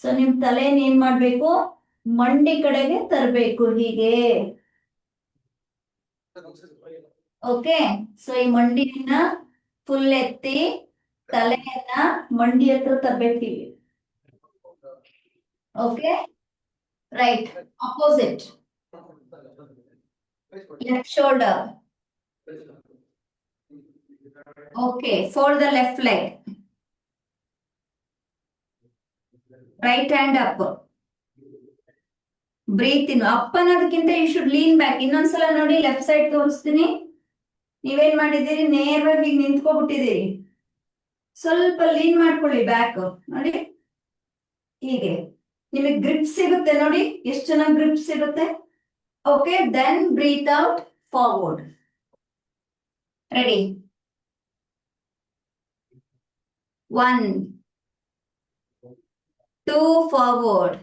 [SPEAKER 1] ಸೊ ನಿಮ್ ತಲೆನ ಏನ್ ಮಾಡ್ಬೇಕು? ಮಂಡಿ ಕಡೆಗೆ ತರಬೇಕು, ಹೀಗೆ. ಓಕೆ, ಸೊ ಈ ಮಂಡಿನ ಫುಲ್ ಎತ್ತಿ ತಲೆಯನ್ನ ಮಂಡಿ ಹತ್ರ ತರಬೇಕಿವಿ. Okay, right opposite. Left shoulder. Okay, fold the left leg. Right hand up. Breathe in. Up ಅನ್ನೋದಕ್ಕಿಂತ ಯು ಶುಡ್ ಲೀನ್ ಬ್ಯಾಕ್. ಇನ್ನೊಂದ್ಸಲ ನೋಡಿ, ಲೆಫ್ಟ್ ಸೈಡ್ ತೋರಿಸ್ತೀನಿ. ನೀವೇನ್ ಮಾಡಿದ್ದೀರಿ? ನೇರವಾಗಿ ನಿಂತ್ಕೊಬಿಟ್ಟಿದ್ದೀರಿ. ಸ್ವಲ್ಪ ಲೀನ್ ಮಾಡ್ಕೊಳ್ಳಿ ಬ್ಯಾಕ್. ನೋಡಿ ಹೀಗೆ. ನಿಮಗೆ ಗ್ರಿಪ್ ಸಿಗುತ್ತೆ ನೋಡಿ, ಎಷ್ಟು ಚೆನ್ನಾಗಿ ಗ್ರಿಪ್ ಸಿಗುತ್ತೆ. Okay, then breath out forward. Ready? 1 2 forward.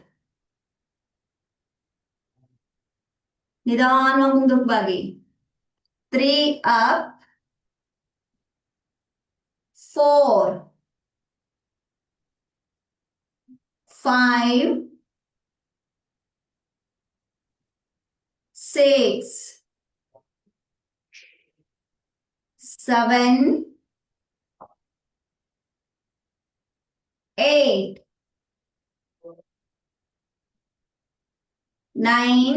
[SPEAKER 1] ನಿಧಾನವಾಗಿ ಮುಂದಕ್ಕೆ ಬಾಗಿ. 3 ಅಪ್. 4 5 6 7 8 9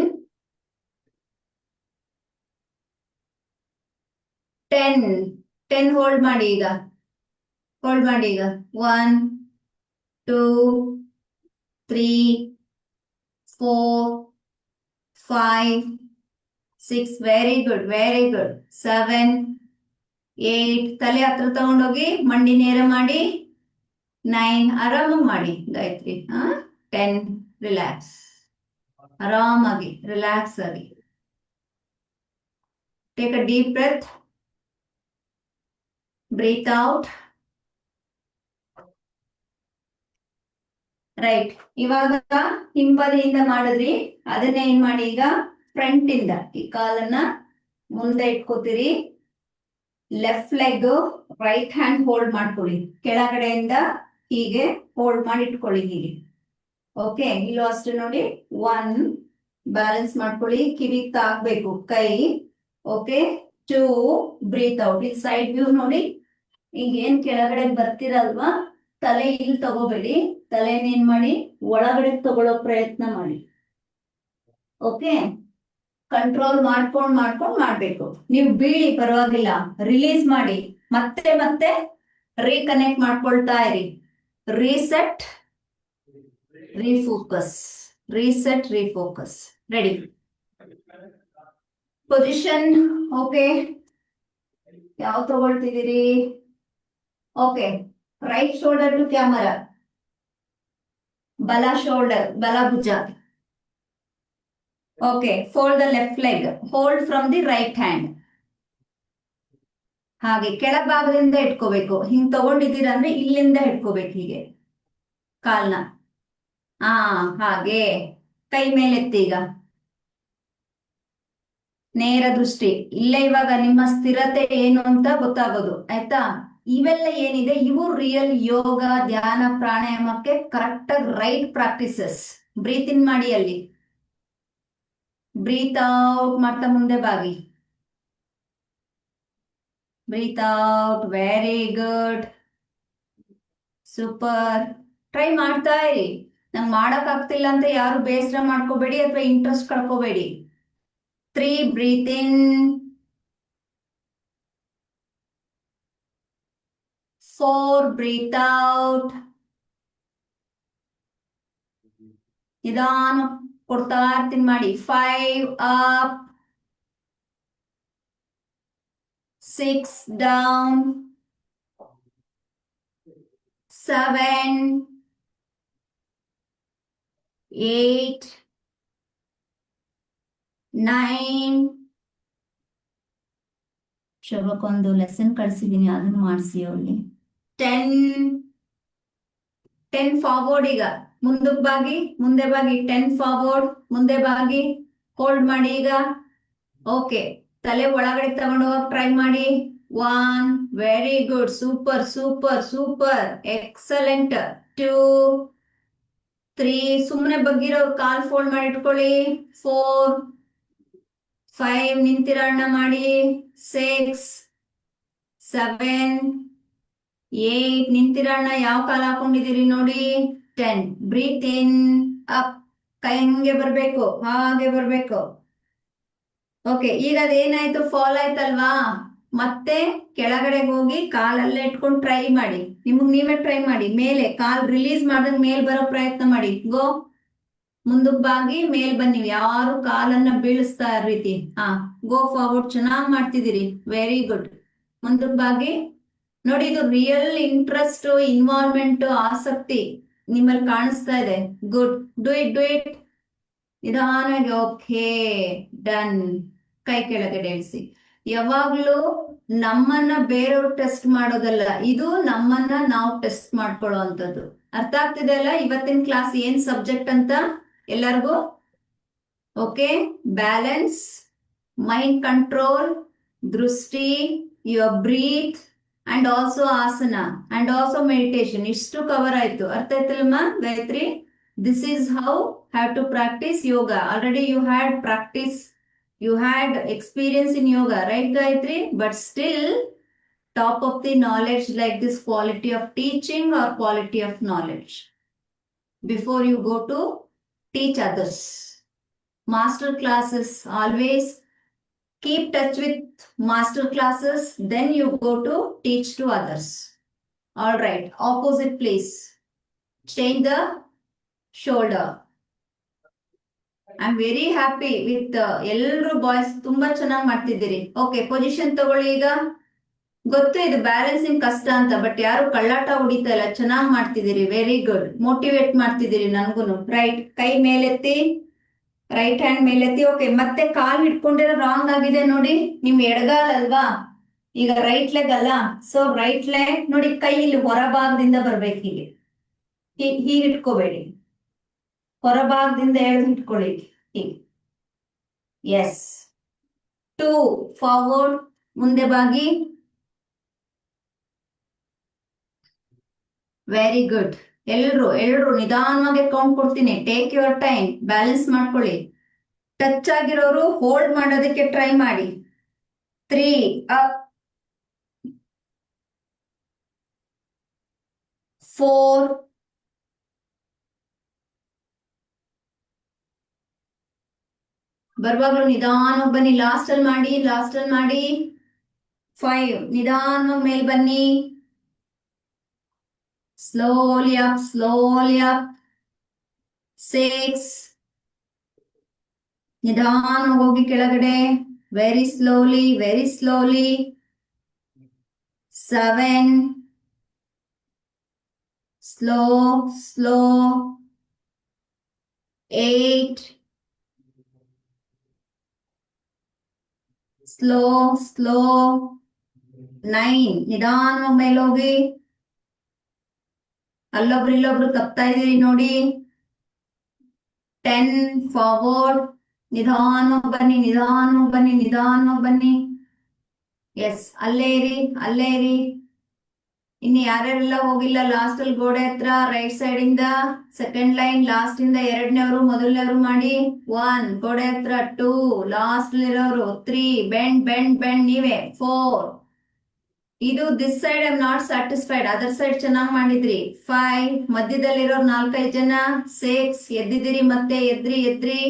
[SPEAKER 1] 10 ಹೋಲ್ಡ್ ಮಾಡಿ ಈಗ. 1 2 3 4 5 6. Very good. 7 8 ತಲೆ ಹತ್ರ ತಗೊಂಡೋಗಿ ಮಂಡಿ ನೇರ ಮಾಡಿ. 9 ಆರಾಮಾಗಿ ಮಾಡಿ ಗಾಯತ್ರಿ. 10 ರಿಲ್ಯಾಕ್ಸ್, ಆರಾಮಾಗಿ ರಿಲ್ಯಾಕ್ಸ್ ಆಗಿ. Take a deep breath, breath out. Right, ಇವಾಗ ಹಿಂಬದಿಯಿಂದ ಮಾಡಿದ್ರಿ, ಅದನ್ನ ಏನ್ ಮಾಡಿ ಈಗ ಫ್ರಂಟ್ ಇಂದ ಈ ಕಾಲನ್ನ ಮುಂದೆ ಇಟ್ಕೋತೀರಿ. Left leg right hand hold ಮಾಡ್ಕೊಳ್ಳಿ, ಕೆಳಗಡೆಯಿಂದ ಹೀಗೆ ಹೋಲ್ಡ್ ಮಾಡಿ ಇಟ್ಕೊಳ್ಳಿ ಹೀಗೆ. ಓಕೆ, ಇಲ್ಲೂ ಅಷ್ಟೇ ನೋಡಿ. 1 ಬ್ಯಾಲೆನ್ಸ್ ಮಾಡ್ಕೊಳ್ಳಿ, ಕಿವಿಗ್ ತಾಕ್ಬೇಕು ಕೈ. Okay, 2 breath out. ಇಲ್ಲಿ ಸೈಡ್ ವ್ಯೂ ನೋಡಿ, ಈಗ ಏನ್ ಕೆಳಗಡೆ ಬರ್ತಿರಲ್ವಾ, ತಲೆ ಇಲ್ಲಿ ತಗೋಬೇಡಿ, ತಲೆನ ಏನ್ ಮಾಡಿ ಒಳಗಡೆ ತಗೊಳ್ಳೋ ಪ್ರಯತ್ನ ಮಾಡಿ. ಓಕೆ, ಕಂಟ್ರೋಲ್ ಮಾಡ್ಕೊಂಡ್ ಮಾಡ್ಬೇಕು. ನೀವು ಬೀಳಿ ಪರವಾಗಿಲ್ಲ, ರಿಲೀಸ್ ಮಾಡಿ, ಮತ್ತೆ ಮತ್ತೆ ರೀಕನೆಕ್ಟ್ ಮಾಡ್ಕೊಳ್ತಾ ಇರಿ. Reset, refocus, reset, refocus. Ready, position. Okay, ಯಾವ ತಗೊಳ್ತಿದ್ದೀರಿ? Okay, right shoulder to camera, ಬಲ ಶೋಲ್ಡರ್, ಬಲ ಭುಜ. Okay, fold the left leg, hold from the right hand. ಹಾಗೆ ಕೆಳಭಾಗದಿಂದ ಇಟ್ಕೋಬೇಕು. ಹಿಂಗ್ ತಗೊಂಡಿದ್ದೀರ ಅಂದ್ರೆ ಇಲ್ಲಿಂದ ಇಟ್ಕೋಬೇಕು ಹೀಗೆ ಕಾಲ್ನ. ಹಾಗೆ ಕೈ ಮೇಲೆತ್ತಿ. ಈಗ ನೇರ ದೃಷ್ಟಿ ಇಲ್ಲೇ. ಇವಾಗ ನಿಮ್ಮ ಸ್ಥಿರತೆ ಏನು ಅಂತ ಗೊತ್ತಾಗೋದು, ಆಯ್ತಾ? ಇವೆಲ್ಲ ಏನಿದೆ ಇವು ರಿಯಲ್ ಯೋಗ, ಧ್ಯಾನ, ಪ್ರಾಣಾಯಾಮಕ್ಕೆ ಕರೆಕ್ಟ್ ಆಗಿ ರೈಟ್ ಪ್ರಾಕ್ಟೀಸಸ್. ಬ್ರೀತ್ ಇನ್ ಮಾಡಿ, ಅಲ್ಲಿ ಬ್ರೀತ್ ಔಟ್ ಮಾಡ್ತಾ ಮುಂದೆ ಬಾಗಿ. Breath out, very good, super. Try ಮಾಡ್ತಾ ಇರಿ. ನಂಗೆ ಮಾಡಕ್ ಆಗ್ತಿಲ್ಲ ಅಂತ ಯಾರು ಬೇಸರ ಮಾಡ್ಕೋಬೇಡಿ ಅಥವಾ ಇಂಟ್ರೆಸ್ಟ್ ಕಳ್ಕೋಬೇಡಿ. 3 ಬ್ರೀತ್ ಇನ್, 4 ಬ್ರೀತ್ ಔಟ್. ನಿಧಾನ ಕೊಡ್ತಾ ಇರ್ತೀನಿ ಮಾಡಿ. 5 ಅಪ್, 6 ಡೌನ್, 7, 8, 9. ಶೋಭಕ್ಕೊಂದು ಲೆಸನ್ ಕಳ್ಸಿದೀನಿ, ಅದನ್ನ ಮಾಡಿಸಿ ಅವಳಿಗೆ. 10. 10 ಫಾರ್ವರ್ಡ್. ಈಗ ಮುಂದಕ್ಕೆ ಬಾಗಿ, ಮುಂದೆ ಬಾಗಿ. 10 ಫಾರ್ವರ್ಡ್, ಮುಂದೆ ಬಾಗಿ, ಹೋಲ್ಡ್ ಮಾಡಿ ಈಗ. ಓಕೆ, ತಲೆ ಒಳಗಡೆ ತಗೊಂಡು ಹೋಗಕ್ ಟ್ರೈ ಮಾಡಿ. 1, very good, super super super, excellent. 2, 3, ಸುಮ್ಮನೆ ಬಗ್ಗಿರೋರು ಕಾಲ್ ಫೋಲ್ಡ್ ಮಾಡಿ ಇಟ್ಕೊಳ್ಳಿ. 4, 5, ನಿಂತಿರೋಣ ಮಾಡಿ. 6, 7, 8, ನಿಂತಿರೋಣ, ಯಾವ ಕಾಲ ಹಾಕೊಂಡಿದ್ದೀರಿ ನೋಡಿ. 10, ಬ್ರೀತ್ ಇನ್, ಅಪ್, ಕೈ ಹಂಗೆ ಬರ್ಬೇಕು, ಹಾಗೆ ಬರ್ಬೇಕು. ಓಕೆ, ಈಗ ಅದೇನಾಯ್ತು, ಫಾಲ್ ಆಯ್ತಲ್ವಾ? ಮತ್ತೆ ಕೆಳಗಡೆ ಹೋಗಿ ಕಾಲಲ್ಲೇ ಇಟ್ಕೊಂಡು ಟ್ರೈ ಮಾಡಿ. ನಿಮಗ್ ನೀವೇ ಟ್ರೈ ಮಾಡಿ. ಮೇಲೆ ಕಾಲ್ ರಿಲೀಸ್ ಮಾಡಿದಾಗ ಮೇಲ್ ಬರೋ ಪ್ರಯತ್ನ ಮಾಡಿ. ಗೋ, ಮುಂದಕ್ಕೆ ಬಾಗಿ ಮೇಲ್ ಬನ್ನಿ, ಯಾರು ಕಾಲನ್ನ ಬೀಳಿಸ್ತಾ ರೀತಿ. ಗೋ ಫಾರ್ವರ್ಡ್, ಚೆನ್ನಾಗಿ ಮಾಡ್ತಿದ್ದೀರಿ, ವೆರಿ ಗುಡ್. ಮುಂದಕ್ಕೆ ಬಾಗಿ ನೋಡಿ. ಇದು ರಿಯಲ್ ಇಂಟ್ರೆಸ್ಟ್, ಇನ್ವಾಲ್ವ್ಮೆಂಟ್, ಆಸಕ್ತಿ ನಿಮ್ಮಲ್ಲಿ ಕಾಣಿಸ್ತಾ ಇದೆ. Good, do it, do it ನಿಧಾನಾಗಿ. Okay, done. ಕೈ ಕೆಳಗಡೆ ಇಳಿಸಿ. ಯಾವಾಗ್ಲೂ ನಮ್ಮನ್ನ ಬೇರೆಯವ್ರು ಟೆಸ್ಟ್ ಮಾಡೋದಲ್ಲ, ಇದು ನಮ್ಮನ್ನ ನಾವು ಟೆಸ್ಟ್ ಮಾಡ್ಕೊಳ್ಳೋ ಅಂತದ್ದು. ಅರ್ಥ ಆಗ್ತಿದೆ ಅಲ್ಲ ಇವತ್ತಿನ ಕ್ಲಾಸ್ ಏನ್ ಸಬ್ಜೆಕ್ಟ್ ಅಂತ ಎಲ್ಲರಿಗೂ? ಓಕೆ, ಬ್ಯಾಲೆನ್ಸ್, ಮೈಂಡ್ ಕಂಟ್ರೋಲ್, ದೃಷ್ಟಿ, ಯುವರ್ ಬ್ರೀತ್ ಅಂಡ್ ಆಲ್ಸೋ ಆಸನ ಅಂಡ್ ಆಲ್ಸೋ ಮೆಡಿಟೇಷನ್. ಇಷ್ಟು ಕವರ್ ಆಯ್ತು. ಅರ್ಥ ಆಯ್ತಲ್ಲಮ್ಮ Gayatri? This is how have to practice yoga. Already you had practice, you had experience in yoga, right Gayatri? But still top of the knowledge like this, quality of teaching or quality of knowledge before you go to teach others. Master classes, always keep touch with master classes, then you go to teach to others. All right, opposite please. Change the shoulder. I am very happy with ಎಲ್ಲರೂ boys, ತುಂಬಾ ಚೆನ್ನಾಗಿ ಮಾಡ್ತಿದ್ದೀರಿ. Okay, position ತಗೊಳ್ಳಿ ಈಗ. ಗೊತ್ತು ಇದು balancing ಕಷ್ಟ ಅಂತ, ಬಟ್ ಯಾರು ಕಳ್ಳಾಟ ಹೊಡಿತಾ ಇಲ್ಲ, ಚೆನ್ನಾಗಿ ಮಾಡ್ತಿದ್ದೀರಿ, ವೆರಿ ಗುಡ್, ಮೋಟಿವೇಟ್ ಮಾಡ್ತಿದ್ದೀರಿ ನನ್ಗುನು. ರೈಟ್, ಕೈ ಮೇಲೆತ್ತಿ, ರೈಟ್ ಹ್ಯಾಂಡ್ ಮೇಲೆತ್ತಿ. ಓಕೆ, ಮತ್ತೆ ಕಾಲ್ ಹಿಡ್ಕೊಂಡಿರೋ ರಾಂಗ್ ಆಗಿದೆ ನೋಡಿ, ನಿಮ್ ಎಡಗಾಲ್ ಅಲ್ವಾ, ಈಗ ರೈಟ್ ಲೆಗ್ ಅಲ್ಲ, ಸೊ ರೈಟ್ ಲೆಗ್ ನೋಡಿ, ಕೈ ಇಲ್ಲಿ ಹೊರಭಾಗದಿಂದ ಬರ್ಬೇಕು, ಹೀಗೆ ಹೀಗೆ ಇಟ್ಕೋಬೇಡಿ, ಹೊರಭಾಗದಿಂದ ಎಳೆದು ಇಟ್ಕೊಳ್ಳಿ ಹೀಗೆ. ಎಸ್, 2 ಫಾರ್ವರ್ಡ್, ಮುಂದೆ ಬಾಗಿ. Very good. ಎಲ್ರು ನಿಧಾನವಾಗಿ ಕೌಂಟ್ ಕೊಡ್ತೀನಿ, ಟೇಕ್ ಯುವರ್ ಟೈಮ್, ಬ್ಯಾಲೆನ್ಸ್ ಮಾಡ್ಕೊಳ್ಳಿ. ಟಚ್ ಆಗಿರೋರು ಹೋಲ್ಡ್ ಮಾಡೋದಕ್ಕೆ ಟ್ರೈ ಮಾಡಿ. 3 ಅಪ್, 4, ಬರುವಾಗ್ಲೂ ನಿಧಾನವಾಗಿ ಬನ್ನಿ, ಲಾಸ್ಟ್ ಅಲ್ಲಿ ಮಾಡಿ. 5, ನಿಧಾನವಾಗಿ ಮೇಲ್ ಬನ್ನಿ, ಸ್ಲೋಲಿ ಅಪ್. 6, ನಿಧಾನವಾಗಿ ಹೋಗಿ ಕೆಳಗಡೆ, ವೆರಿ ಸ್ಲೋಲಿ. 7, ಸ್ಲೋ. 8, ಸ್ಲೋ. 9, ನಿಧಾನವಾಗಿ ಮೇಲೋಗಿ, ಇಲ್ಲೊಬ್ರು ತಪ್ತಾ ಇದೀರಿ ನೋಡಿ. 10, ಫಾರ್ವರ್ಡ್, ನಿಧಾನವಾಗಿ ಬನ್ನಿ. ಎಸ್, ಅಲ್ಲೇ ಇರಿ. ಇನ್ನು ಯಾರ್ಯಾರೆಲ್ಲ ಹೋಗಿಲ್ಲ, ಲಾಸ್ಟ್ ಅಲ್ಲಿ ಗೋಡೆ ಹತ್ರ ರೈಟ್ ಸೈಡ್ ಇಂದ ಸೆಕೆಂಡ್ ಲೈನ್, ಲಾಸ್ಟ್ ಇಂದ ಎರಡನೇವರು ಮೊದಲನೇವರು ಮಾಡಿ. 1, ಗೋಡೆ ಹತ್ರ. 2, ಲಾಸ್ಟ್ ಇರೋರು. 3, ಬೆಂಡ್ ನೀವೇ. 4, ಇದು this side I am not satisfied, other side ಚೆನ್ನಾಗಿ ಮಾಡಿದ್ರಿ. 5, ಮಧ್ಯದಲ್ಲಿರೋರು 4-5 ಜನ. 6, ಎದ್ದಿದ್ದೀರಿ, ಮತ್ತೆ ಎದ್ರಿ.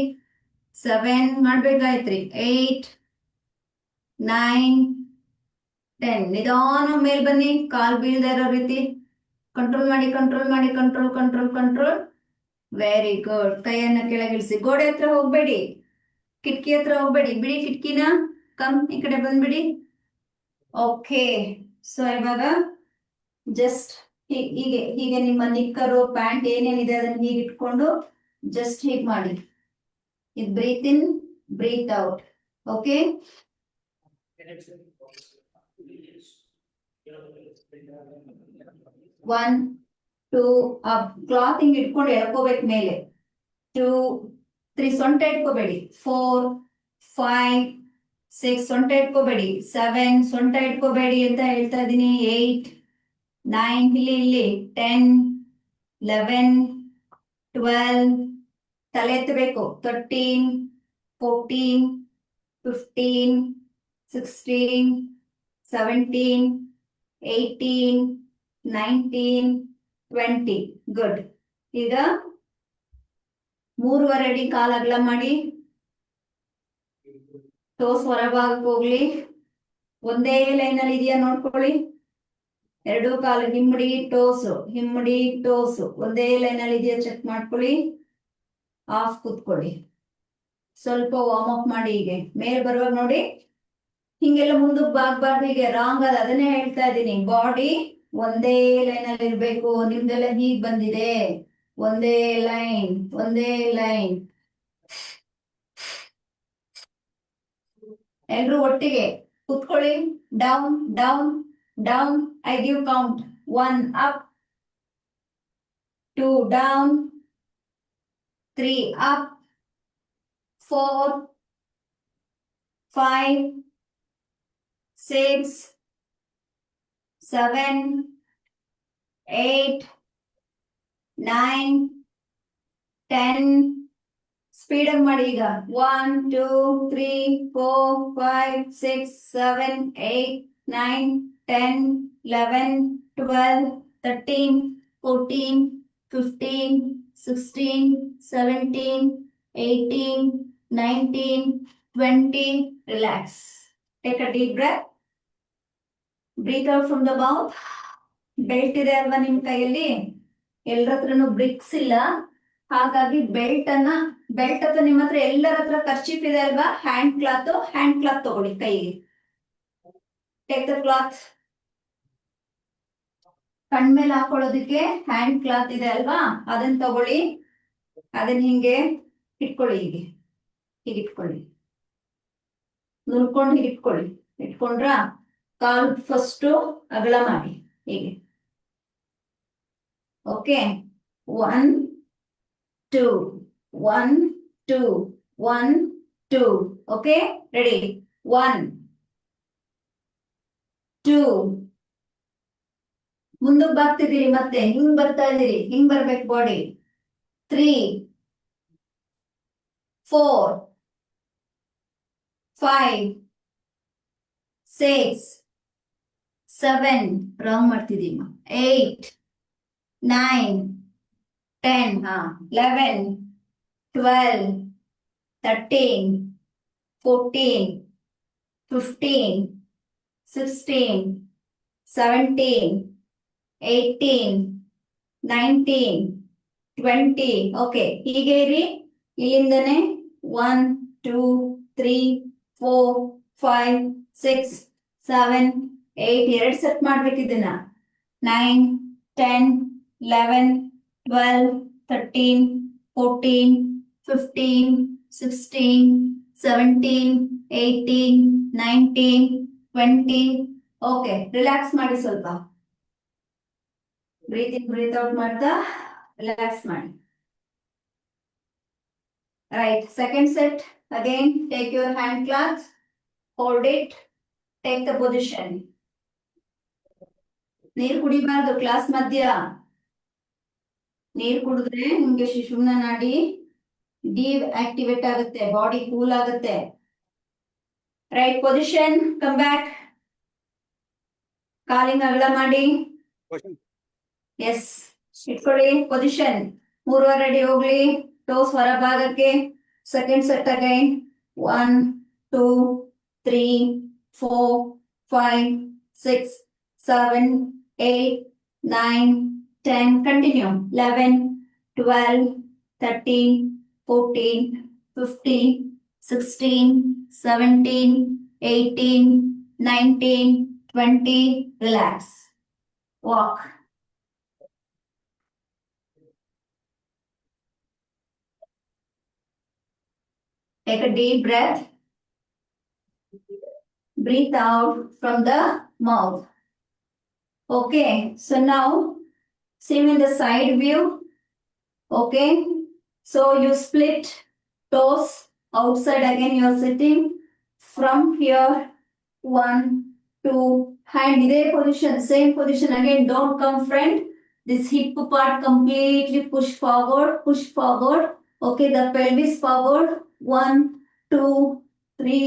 [SPEAKER 1] 7 ಮಾಡ್ಬೇಕಾಯ್ತ್ರಿ. 8, 9, 10, ನಿಧಾನ ಮೇಲ್ ಬನ್ನಿ, ಕಾಲ್ ಬೀಳ್ದ ಇರೋ ರೀತಿ ಕಂಟ್ರೋಲ್ ಮಾಡಿ. ಕಂಟ್ರೋಲ್. Very good. ಕೈಯನ್ನ ಕೆಳಗಿಳಿಸಿ, ಗೋಡೆ ಹತ್ರ ಹೋಗ್ಬೇಡಿ, ಕಿಟಕಿ ಹತ್ರ ಹೋಗ್ಬೇಡಿ, ಬಿಡಿ ಕಿಟಕಿನ, ಈ ಕಡೆ ಬಂದ್ಬಿಡಿ. ಓಕೆ, ಸೊ ಇವಾಗ ಜಸ್ಟ್ ಹೀಗೆ ನಿಮ್ಮ ನಿಕ್ಕರು ಪ್ಯಾಂಟ್ ಏನೇನಿದೆ ಅದನ್ನ ಹೀಗೆ ಇಟ್ಕೊಂಡು ಜಸ್ಟ್ ಹೀಗೆ ಮಾಡಿ. ಇದು breathe in, breathe out. Okay, 1, 2 up, cloth ಹಿಂಗ್ ಇಟ್ಕೊಂಡು ಎಳ್ಕೋಬೇಕು ಮೇಲೆ. 2, 3, ಸೊಂಟ ಇಟ್ಕೋಬೇಡಿ. 4, 5, 6, ಸೊಂಟ ಇಟ್ಕೋಬೇಡಿ. 7, ಸೊಂಟ ಇಟ್ಕೋಬೇಡಿ ಅಂತ ಹೇಳ್ತಾ ಇದೀನಿ. 8, 9, ಇಲ್ಲಿ 10, 11, 12, ತಲೆ ಎತ್ತಬೇಕು. 13, 14, 15, 16, 17, 18, 19, 20. ಗುಡ್. ಈಗ 3.5 ಅಡಿ ಕಾಲ್ ಅಗಲ ಮಾಡಿ, ಟೋಸ್ ಹೊರಭಾಗಕ್ಕೆ ಹೋಗ್ಲಿ. ಒಂದೇ ಲೈನ್ ಅಲ್ಲಿ ಇದೆಯಾ ನೋಡ್ಕೊಳ್ಳಿ. 2 ಕಾಲು ಹಿಮ್ಮಡಿ ಟೋಸು ಒಂದೇ ಲೈನ್ ಅಲ್ಲಿ ಇದೆಯಾ ಚೆಕ್ ಮಾಡ್ಕೊಳ್ಳಿ. ಆಫ್ ಕೂತ್ಕೊಳ್ಳಿ, ಸ್ವಲ್ಪ ವಾರ್ಮ್ ಅಪ್ ಮಾಡಿ. ಹೀಗೆ ಮೇಲ್ ಬರುವಾಗ ನೋಡಿ, ಹಿಂಗೆಲ್ಲ ಮುಂದಕ್ಕೆ ಬಾಗ್ಬಾರ್ದು, ಹೀಗೆ ರಾಂಗ್ ಅದ, ಅದನ್ನೇ ಹೇಳ್ತಾ ಇದ್ದೀನಿ. ಬಾಡಿ ಒಂದೇ ಲೈನ್ ಅಲ್ಲಿ ಇರ್ಬೇಕು. ನಿಮ್ದೆಲ್ಲ ಹೀಗ್ ಬಂದಿದೆ, ಒಂದೇ ಲೈನ್. ಎಲ್ರು ಒಟ್ಟಿಗೆ ಕುತ್ಕೊಳ್ಳಿ. Down. I give count. 1 up, 2 down, 3 up, 4, 5, 6, 7, 8, 9, 10. Speed ಆಗಿ ಮಾಡಿ ಈಗ. 1, 2, 3, 4, 5, 6, 7, 8, 9, 10, 11, 12, 13, 14, 15, 16, 17, 18, 19, 20. Relax. Take a deep breath. Breathe out from the mouth. Belt ಇದೆ ಅಲ್ವಾ ನಿಮ್ ಕೈಯಲ್ಲಿ? ಎಲ್ಲರ ಹತ್ರನು ಬ್ರಿಕ್ಸ್ ಇಲ್ಲ, ಹಾಗಾಗಿ ಬೆಲ್ಟ್ ಅಥವಾ ನಿಮ್ಮ ಹತ್ರ ಎಲ್ಲರ ಹತ್ರ ಕರ್ಚೀಫ್ ಇದೆ ಅಲ್ವಾ, ಹ್ಯಾಂಡ್ ಕ್ಲಾತ್ ತಗೊಳ್ಳಿ ಕೈಗೆ. ಟೇಕ್ ದ ಕ್ಲಾತ್, ಕಣ್ಮೇಲೆ ಹಾಕೊಳ್ಳೋದಕ್ಕೆ ಹ್ಯಾಂಡ್ ಕ್ಲಾತ್ ಇದೆ ಅಲ್ವಾ, ಅದನ್ನ ತಗೊಳ್ಳಿ, ಅದನ್ನ ಹಿಂಗೆ ಇಟ್ಕೊಳ್ಳಿ, ಹೀಗೆ ಇಟ್ಕೊಳ್ಳಿ, ನುರ್ಕೊಂಡು ಹೀಗೆ ಇಟ್ಕೊಳ್ಳಿ. ಇಟ್ಕೊಂಡ್ರ ಕಾಲ್ ಫಸ್ಟ್ ಅಗಲ ಮಾಡಿ ಹೀಗೆ. ಓಕೆ, 1 2 1 2 1 2. Okay, ready. 1 2. ಮುಂದಕ್ಕೆ ಬಾಗ್ತಿದ್ದೀರಿ, ಮತ್ತೆ ಹಿಂಗ್ ಬರ್ತಾ ಇದೀರಿ, ಹಿಂಗ್ ಬರ್ಬೇಕು ಬಾಡಿ. 3 4 5 6 7, ರಾಂಗ್ ಮಾಡ್ತಿದ್ದೀಮ್ಮ, 8 9 10, 11 12 13 14 15 16 17 18 19 20. ಓಕೆ, ಹೀಗೆ ಇರಿ. ಇಲ್ಲಿಂದನೇ 1 2 3 4 5 6 7 8, 2 ಸೆಟ್ ಮಾಡ್ಬೇಕು ಇದನ್ನ. 9 10 11 12 13 14 15 16 17 18 19 20. ಓಕೆ, ರಿಲ್ಯಾಕ್ಸ್ ಮಾಡಿ ಸ್ವಲ್ಪ. ಬ್ರೀತ್ ಇನ್ ಬ್ರೀತ್ ಔಟ್ ಮಾಡ್ತಾ ರಿಲ್ಯಾಕ್ಸ್ ಮಾಡಿ. Right, second set. Again take your hand cloth, hold it, take the position. ನೀರ್ ಕುಡಿಬಾರ್ದು ಕ್ಲಾಸ್ ಮಧ್ಯ. ನೀರ್ ಕುಡಿದ್ರೆ ನಿಮ್ಗೆ ಸುಷುಮ್ನ ನಾಡಿ ಡಿಆಕ್ಟಿವೇಟ್ ಆಗುತ್ತೆ, ಬಾಡಿ ಕೂಲ್ ಆಗುತ್ತೆ. Right position, come back, calling ಅಗಲ ಮಾಡಿ. ಎಸ್, ಇಟ್ಕೊಳ್ಳಿ ಪೊಸಿಷನ್. 3 ಅಡಿ ಹೋಗ್ಲಿ, ಟೋಸ್ ಹೊರ ಭಾಗಕ್ಕೆ. Second set again. 1 2 3 4 5 6 7 8 9 10. Continue. 11 12 13 14 15 16 17 18 19 20. Relax. Walk. Take a deep breath. Breathe out from the mouth. Okay, so now same in the side view. Okay, so you split toes outside. Again you are sitting from here. 1 2, hand ide position, same position again. Don't come front. This hip part completely push forward, push forward. Okay, the pelvis forward. 1 2 3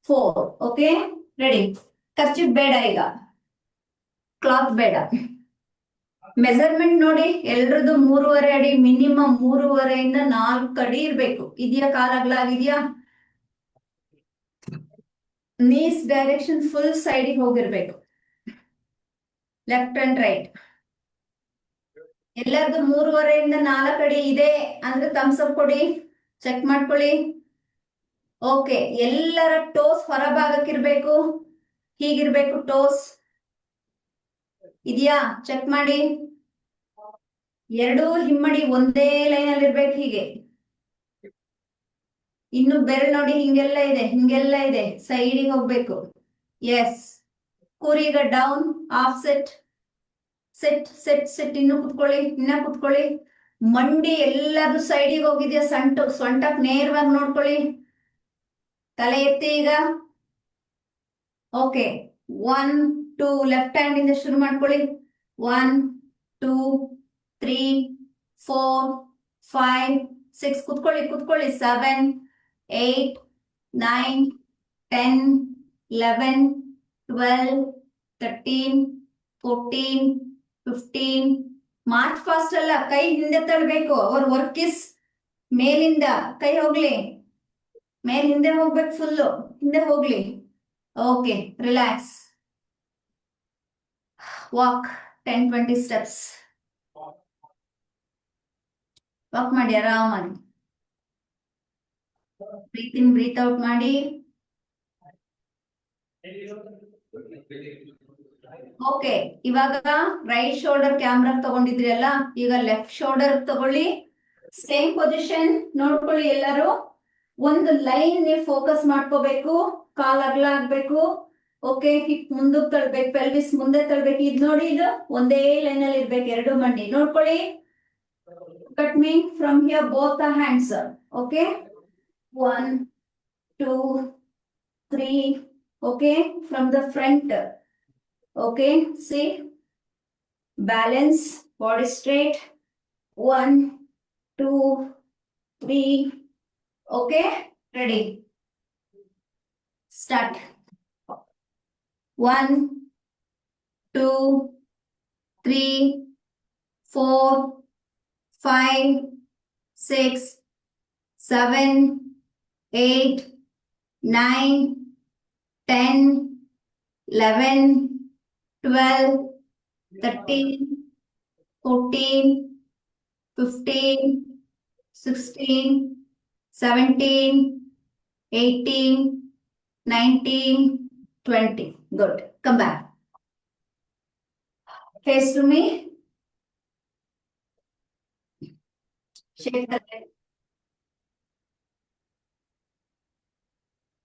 [SPEAKER 1] 4. Okay, ready. Kerchief ಬೇಡ ಈಗ, cloth ಬೇಡ. Measurement ನೋಡಿ, ಎಲ್ರದ್ದು 3.5 ಅಡಿ minimum. 3.5 ಇಂದ 4 ಅಡಿ ಇರ್ಬೇಕು. ಇದೆಯಾ? ಕಾಲ್ ಅಗಲ ಆಗಿದ್ಯಾ? ನೀಸ್ ಡೈರೆಕ್ಷನ್ ಫುಲ್ ಸೈಡ್ ಹೋಗಿರ್ಬೇಕು, ಲೆಫ್ಟ್ ಅಂಡ್ ರೈಟ್. ಎಲ್ಲರದು 3.5 ಇಂದ 4 ಅಡಿ ಇದೆ ಅಂದ್ರೆ ಥಮ್ಸ್ ಅಪ್ ಕೊಡಿ, ಚೆಕ್ ಮಾಡ್ಕೊಳ್ಳಿ. ಓಕೆ, ಎಲ್ಲರ ಟೋಸ್ ಹೊರ ಭಾಗಕ್ಕಿರ್ಬೇಕು, ಹೀಗಿರ್ಬೇಕು ಟೋಸ್. ಇದೆಯಾ? ಚೆಕ್ ಮಾಡಿ. 2 ಹಿಮ್ಮಡಿ ಒಂದೇ ಲೈನ್ ಅಲ್ಲಿ ಇರ್ಬೇಕು, ಹೀಗೆ. ಇನ್ನು ಬೆರಳು ನೋಡಿ, ಹಿಂಗೆಲ್ಲ ಇದೆ, ಹಿಂಗೆಲ್ಲ ಇದೆ, ಸೈಡಿಗೆ ಹೋಗ್ಬೇಕು. ಎಸ್, ಕೂರೀಗ down, off set, set set set. ಇನ್ನು ಕುತ್ಕೊಳ್ಳಿ, ಇನ್ನ ಕುತ್ಕೊಳ್ಳಿ. ಮಂಡಿ ಎಲ್ಲಾದ್ರೂ ಸೈಡಿಗೆ ಹೋಗಿದ್ಯಾ? ಸೊಂಟಕ್ ನೇರವಾಗಿ ನೋಡ್ಕೊಳ್ಳಿ. ತಲೆ ಎತ್ತಿ ಈಗ. ಓಕೆ, 1 2, ಲೆಫ್ಟ್ ಹ್ಯಾಂಡ್ ಇಂದ ಶುರು ಮಾಡ್ಕೊಳ್ಳಿ. 1 2 3 4 5 6. ಕುತ್ಕೊಳ್ಳಿ ಕುತ್ಕೊಳ್ಳಿ. 7 8 9 10 11 12 13 14 15. ಮಾರ್ಚ್ ಫಾಸ್ಟ್ ಅಲ್ಲ, ಕೈ ಹಿಂದೆ ತಳ್ಬೇಕು. ಅವರ್ ವರ್ಕ್ ಇಸ್ ಮೇಲಿಂದ ಕೈ ಹೋಗ್ಲಿ, ಮೇಲ್ ಹಿಂದೆ ಹೋಗ್ಬೇಕು, ಫುಲ್ಲು ಹಿಂದೆ ಹೋಗ್ಲಿ. Okay, relax. Walk 10-20 steps. Walk ಮಾಡಿ ಆರಾಮಾಗಿ. ಬ್ರೀತ್ ಇನ್ ಬ್ರೀತ್ ಔಟ್ ಮಾಡಿ. ಓಕೆ, ಇವಾಗ ರೈಟ್ ಶೋಲ್ಡರ್ ಕ್ಯಾಮ್ರಾ ತಗೊಂಡಿದ್ರಿ ಅಲ್ಲ, ಈಗ ಲೆಫ್ಟ್ ಶೋಲ್ಡರ್ ತಗೊಳ್ಳಿ. ಸೇಮ್ ಪೊಸಿಷನ್ ನೋಡ್ಕೊಳ್ಳಿ ಎಲ್ಲರೂ. ಒಂದು ಲೈನ್ ನೀವು ಫೋಕಸ್ ಮಾಡ್ಕೋಬೇಕು, ಕಾಲ್ ಅಗಲ ಆಗ್ಬೇಕು. ಓಕೆ, ಹಿಪ್ ಮುಂದಕ್ಕೆ ತಳ್ಬೇಕು, ಪೆಲ್ವಿಸ್ ಮುಂದೆ ತಳ್ಬೇಕು. ಇದು ನೋಡಿ, ಇದು ಒಂದೇ ಲೈನ್ ಅಲ್ಲಿ ಇರ್ಬೇಕು, ಎರಡು ಮಂಡಿ ನೋಡ್ಕೊಳ್ಳಿ. Cut me from here both the hands. Okay, 1 2 3. Okay, from the front. Okay, see, balance, body straight. 1 2 3. Okay, ready, start. 1 2 3 4 5 6 7 8 9 10 11 12 13 14 15 16 17 18 19 20. Good. Come back. Face to me. Shake the leg.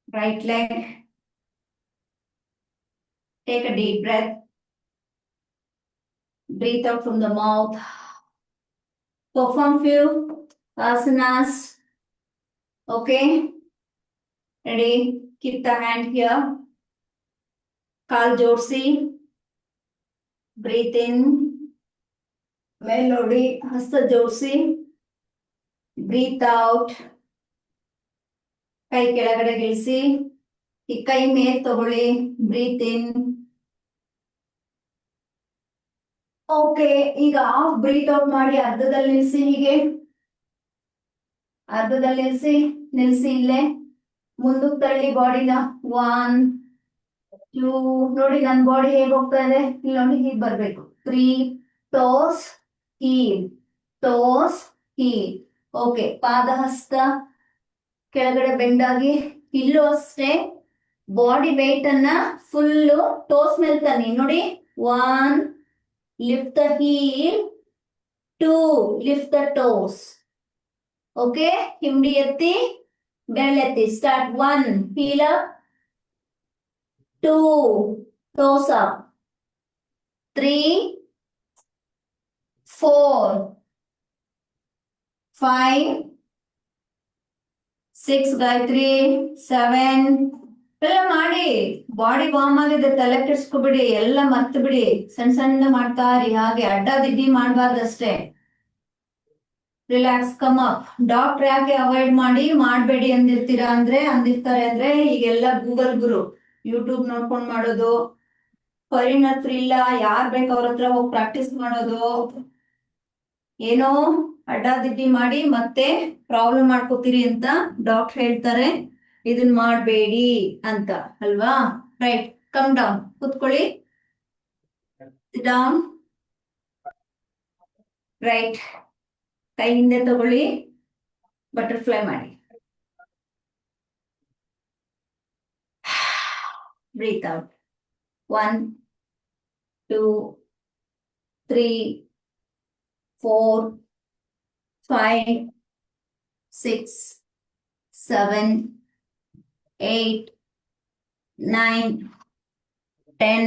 [SPEAKER 1] Right leg. Take a deep breath. Breathe out from the mouth. Perform few asanas. Okay. Ready? Keep the hand here. Kaal jodsi. Breathe in. ಮೇಲೆ ನೋಡಿ, ಹಸ್ತ ಜೋಡಿಸಿ. Breath out. ಕೈ ಕೆಳಗಡೆ ಇಳಿಸಿ. ಈ ಕೈ ಮೇಲೆ ತಗೊಳ್ಳಿ. Breath in. ಓಕೆ, ಈಗ ಹಾಫ್ ಬ್ರೀತ್ ಔಟ್ ಮಾಡಿ ಅರ್ಧದಲ್ಲಿ ನಿಲ್ಸಿ. ಹೀಗೆ ಅರ್ಧದಲ್ಲಿ ನಿಲ್ಸಿ ಇಲ್ಲೇ. ಮುಂದಕ್ಕೆ ತಳ್ಳಿ ಬಾಡಿನ. 1 2. ನೋಡಿ ನನ್ನ ಬಾಡಿ ಹೇಗೆ ಹೋಗ್ತಾ ಇದೆ, ಇಲ್ಲಿ ನೋಡಿ ಹೀಗೆ ಬರ್ಬೇಕು. 3 toes heel, toes heel. Okay, ಪಾದ ಹಸ್ತ ಕೆಳಗಡೆ ಬೆಂಡಾಗಿ. ಇಲ್ಲೂ ಅಷ್ಟೇ ಬಾಡಿ ವೇಟ್ ಅನ್ನ ಫುಲ್ಲು ಟೋಸ್ ಮೇಲೆ ತನ್ನಿ. ನೋಡಿ, 1 lift the heel, 2 lift the toes. Okay, ಹಿಂಡಿ ಎತ್ತಿ ಬೆರಳೆತ್ತಿ. Start. 1 heel up, 2 toes up, 3 4 5 6 Gayatri 7. ಎಲ್ಲ ಮಾಡಿ. ಬಾಡಿ ವಾರ್ಮ್ ಆಗಿದೆ, ತಲೆ ಕೆಡ್ಸ್ಕೊಬಿಡಿ, ಎಲ್ಲ ಮರ್ತು ಬಿಡಿ. ಸಣ್ಣ ಸಣ್ಣ ಮಾಡ್ತಾ ಇರಿ. ಹಾಗೆ ಅಡ್ಡ ದಿಡ್ಡಿ ಮಾಡ್ಬಾರ್ದಷ್ಟೇ. Relax, come up. ಡಾಕ್ಟರ್ ಯಾಕೆ ಅವಾಯ್ಡ್ ಮಾಡಬೇಡಿ ಅಂದಿರ್ತಾರೆ ಅಂದ್ರೆ ಈಗೆಲ್ಲ ಗೂಗಲ್ ಗುರು, ಯೂಟ್ಯೂಬ್ ನೋಡ್ಕೊಂಡ್ ಮಾಡೋದು. ಪರಿಣತ್ರ ಇಲ್ಲ, ಯಾರ್ ಬೇಕು ಅವ್ರ ಹತ್ರ ಹೋಗಿ ಪ್ರಾಕ್ಟೀಸ್ ಮಾಡೋದು. ಏನೋ ಅಡ್ಡ ದಿಡ್ಡಿ ಮಾಡಿ ಮತ್ತೆ ಪ್ರಾಬ್ಲಮ್ ಮಾಡ್ಕೋತೀರಿ ಅಂತ ಡಾಕ್ಟರ್ ಹೇಳ್ತಾರೆ. ಇದನ್ ಮಾಡಬೇಡಿ ಅಂತ ಅಲ್ವಾ? ರೈಟ್, ಕಮ್ ಡೌನ್, ಕೂತ್ಕೊಳ್ಳಿ. ಡೌನ್. ರೈಟ್, ಕೈ ಹಿಂದೆ ತಗೊಳ್ಳಿ, ಬಟರ್ಫ್ಲೈ ಮಾಡಿ. Breathe out. 1 2 3 4 5 6 7 8 9 10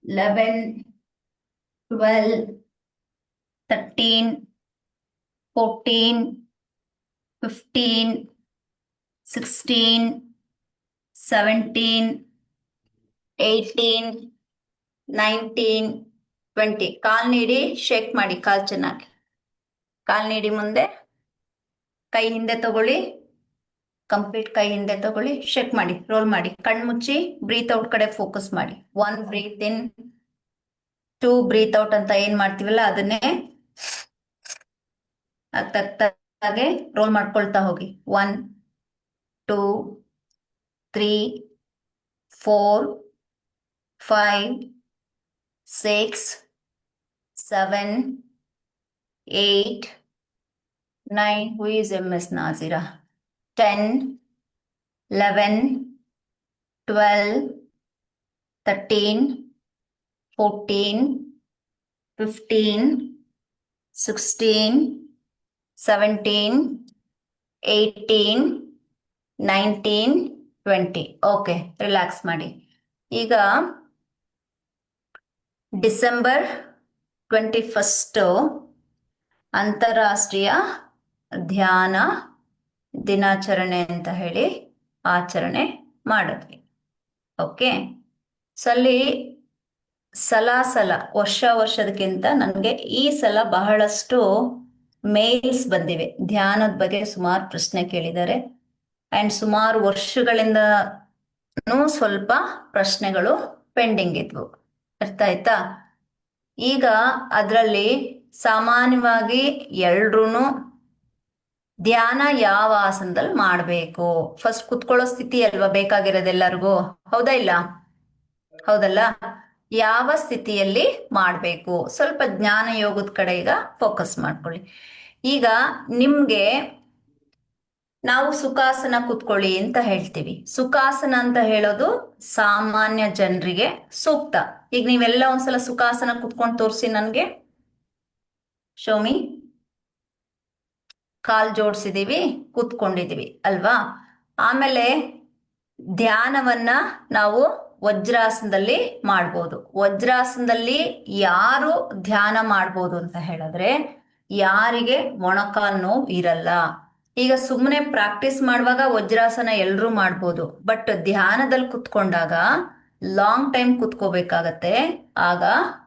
[SPEAKER 1] 11 12 13 14 15 16 17 18 19 20. ಕಾಲ್ ನೀಡಿ, ಶೇಕ್ ಮಾಡಿ ಕಾಲ್ ಚೆನ್ನಾಗಿ. ಕಾಲ್ ನೀಡಿ ಮುಂದೆ. ಕೈ ಹಿಂದೆ ತಗೊಳ್ಳಿ, ಕಂಪ್ಲೀಟ್ ಕೈ ಹಿಂದೆ ತಗೊಳ್ಳಿ. ಶೇಕ್ ಮಾಡಿ, ರೋಲ್ ಮಾಡಿ. ಕಣ್ ಮುಚ್ಚಿ ಬ್ರೀತ್ ಔಟ್ ಕಡೆ ಫೋಕಸ್ ಮಾಡಿ. 1 ಬ್ರೀತ್ ಇನ್, 2 ಬ್ರೀತ್ ಔಟ್ ಅಂತ ಏನ್ ಮಾಡ್ತೀವಲ್ಲ ಅದನ್ನೇ ಹಾಗೆ ರೋಲ್ ಮಾಡ್ಕೊಳ್ತಾ ಹೋಗಿ. 1 2 3 4 5 6 7 8 9. Who is MS Nazira? 10 11 12 13 14, 15, 16, 17, 18, 19, 20. Okay, relax ಮಾಡಿ. ಈಗ ಡಿಸೆಂಬರ್ 21 ಅಂತಾರಾಷ್ಟ್ರೀಯ ಧ್ಯಾನ ದಿನಾಚರಣೆ ಅಂತ ಹೇಳಿ ಆಚರಣೆ ಮಾಡಿದ್ವಿ. ಓಕೆ, ಸೊ ಅಲ್ಲಿ ಸಲ ವರ್ಷದಕ್ಕಿಂತ ನನಗೆ ಈ ಸಲ ಬಹಳಷ್ಟು ಮೇಲ್ಸ್ ಬಂದಿವೆ. ಧ್ಯಾನದ ಬಗ್ಗೆ ಸುಮಾರು ಪ್ರಶ್ನೆ ಕೇಳಿದ್ದಾರೆ ಅಂಡ್ ಸುಮಾರು ವರ್ಷಗಳಿಂದನೂ ಸ್ವಲ್ಪ ಪ್ರಶ್ನೆಗಳು ಪೆಂಡಿಂಗ್ ಇದ್ವು. ಅರ್ಥ ಆಯ್ತಾ? ಈಗ ಅದರಲ್ಲಿ ಸಾಮಾನ್ಯವಾಗಿ ಎಲ್ರೂ ಧ್ಯಾನ ಯಾವ ಆಸನದಲ್ಲಿ ಮಾಡಬೇಕು, ಫಸ್ಟ್ ಕುತ್ಕೊಳ್ಳೋ ಸ್ಥಿತಿ ಅಲ್ವಾ ಬೇಕಾಗಿರೋದು ಎಲ್ಲರಿಗೂ, ಹೌದಾ ಇಲ್ಲ? ಹೌದಲ್ಲ? ಯಾವ ಸ್ಥಿತಿಯಲ್ಲಿ ಮಾಡಬೇಕು, ಸ್ವಲ್ಪ ಜ್ಞಾನ ಯೋಗದ ಕಡೆ ಈಗ ಫೋಕಸ್ ಮಾಡ್ಕೊಳ್ಳಿ. ಈಗ ನಿಮ್ಗೆ ನಾವು ಸುಖಾಸನ ಕುತ್ಕೊಳ್ಳಿ ಅಂತ ಹೇಳ್ತೀವಿ. ಸುಖಾಸನ ಅಂತ ಹೇಳೋದು ಸಾಮಾನ್ಯ ಜನರಿಗೆ ಸೂಕ್ತ. ಈಗ ನೀವೆಲ್ಲ ಒಂದ್ಸಲ ಸುಖಾಸನ ಕುತ್ಕೊಂಡು ತೋರಿಸಿ ನನ್ಗೆ. ಶೋಮಿ, ಕಾಲ್ ಜೋಡಿಸಿದೀವಿ, ಕೂತ್ಕೊಂಡಿದೀವಿ ಅಲ್ವಾ? ಆಮೇಲೆ ಧ್ಯಾನವನ್ನ ನಾವು ವಜ್ರಾಸನದಲ್ಲಿ ಮಾಡ್ಬೋದು. ವಜ್ರಾಸನದಲ್ಲಿ ಯಾರು ಧ್ಯಾನ ಮಾಡ್ಬೋದು ಅಂತ ಹೇಳಿದ್ರೆ ಯಾರಿಗೆ ಮೊಣಕಾಲು ನೋವು ಇರಲ್ಲ. ಈಗ ಸುಮ್ಮನೆ ಪ್ರಾಕ್ಟೀಸ್ ಮಾಡುವಾಗ ವಜ್ರಾಸನ ಎಲ್ರೂ ಮಾಡ್ಬೋದು, ಬಟ್ ಧ್ಯಾನದಲ್ಲಿ ಕುತ್ಕೊಂಡಾಗ ಲಾಂಗ್ ಟೈಮ್ ಕುತ್ಕೋಬೇಕಾಗತ್ತೆ. ಆಗ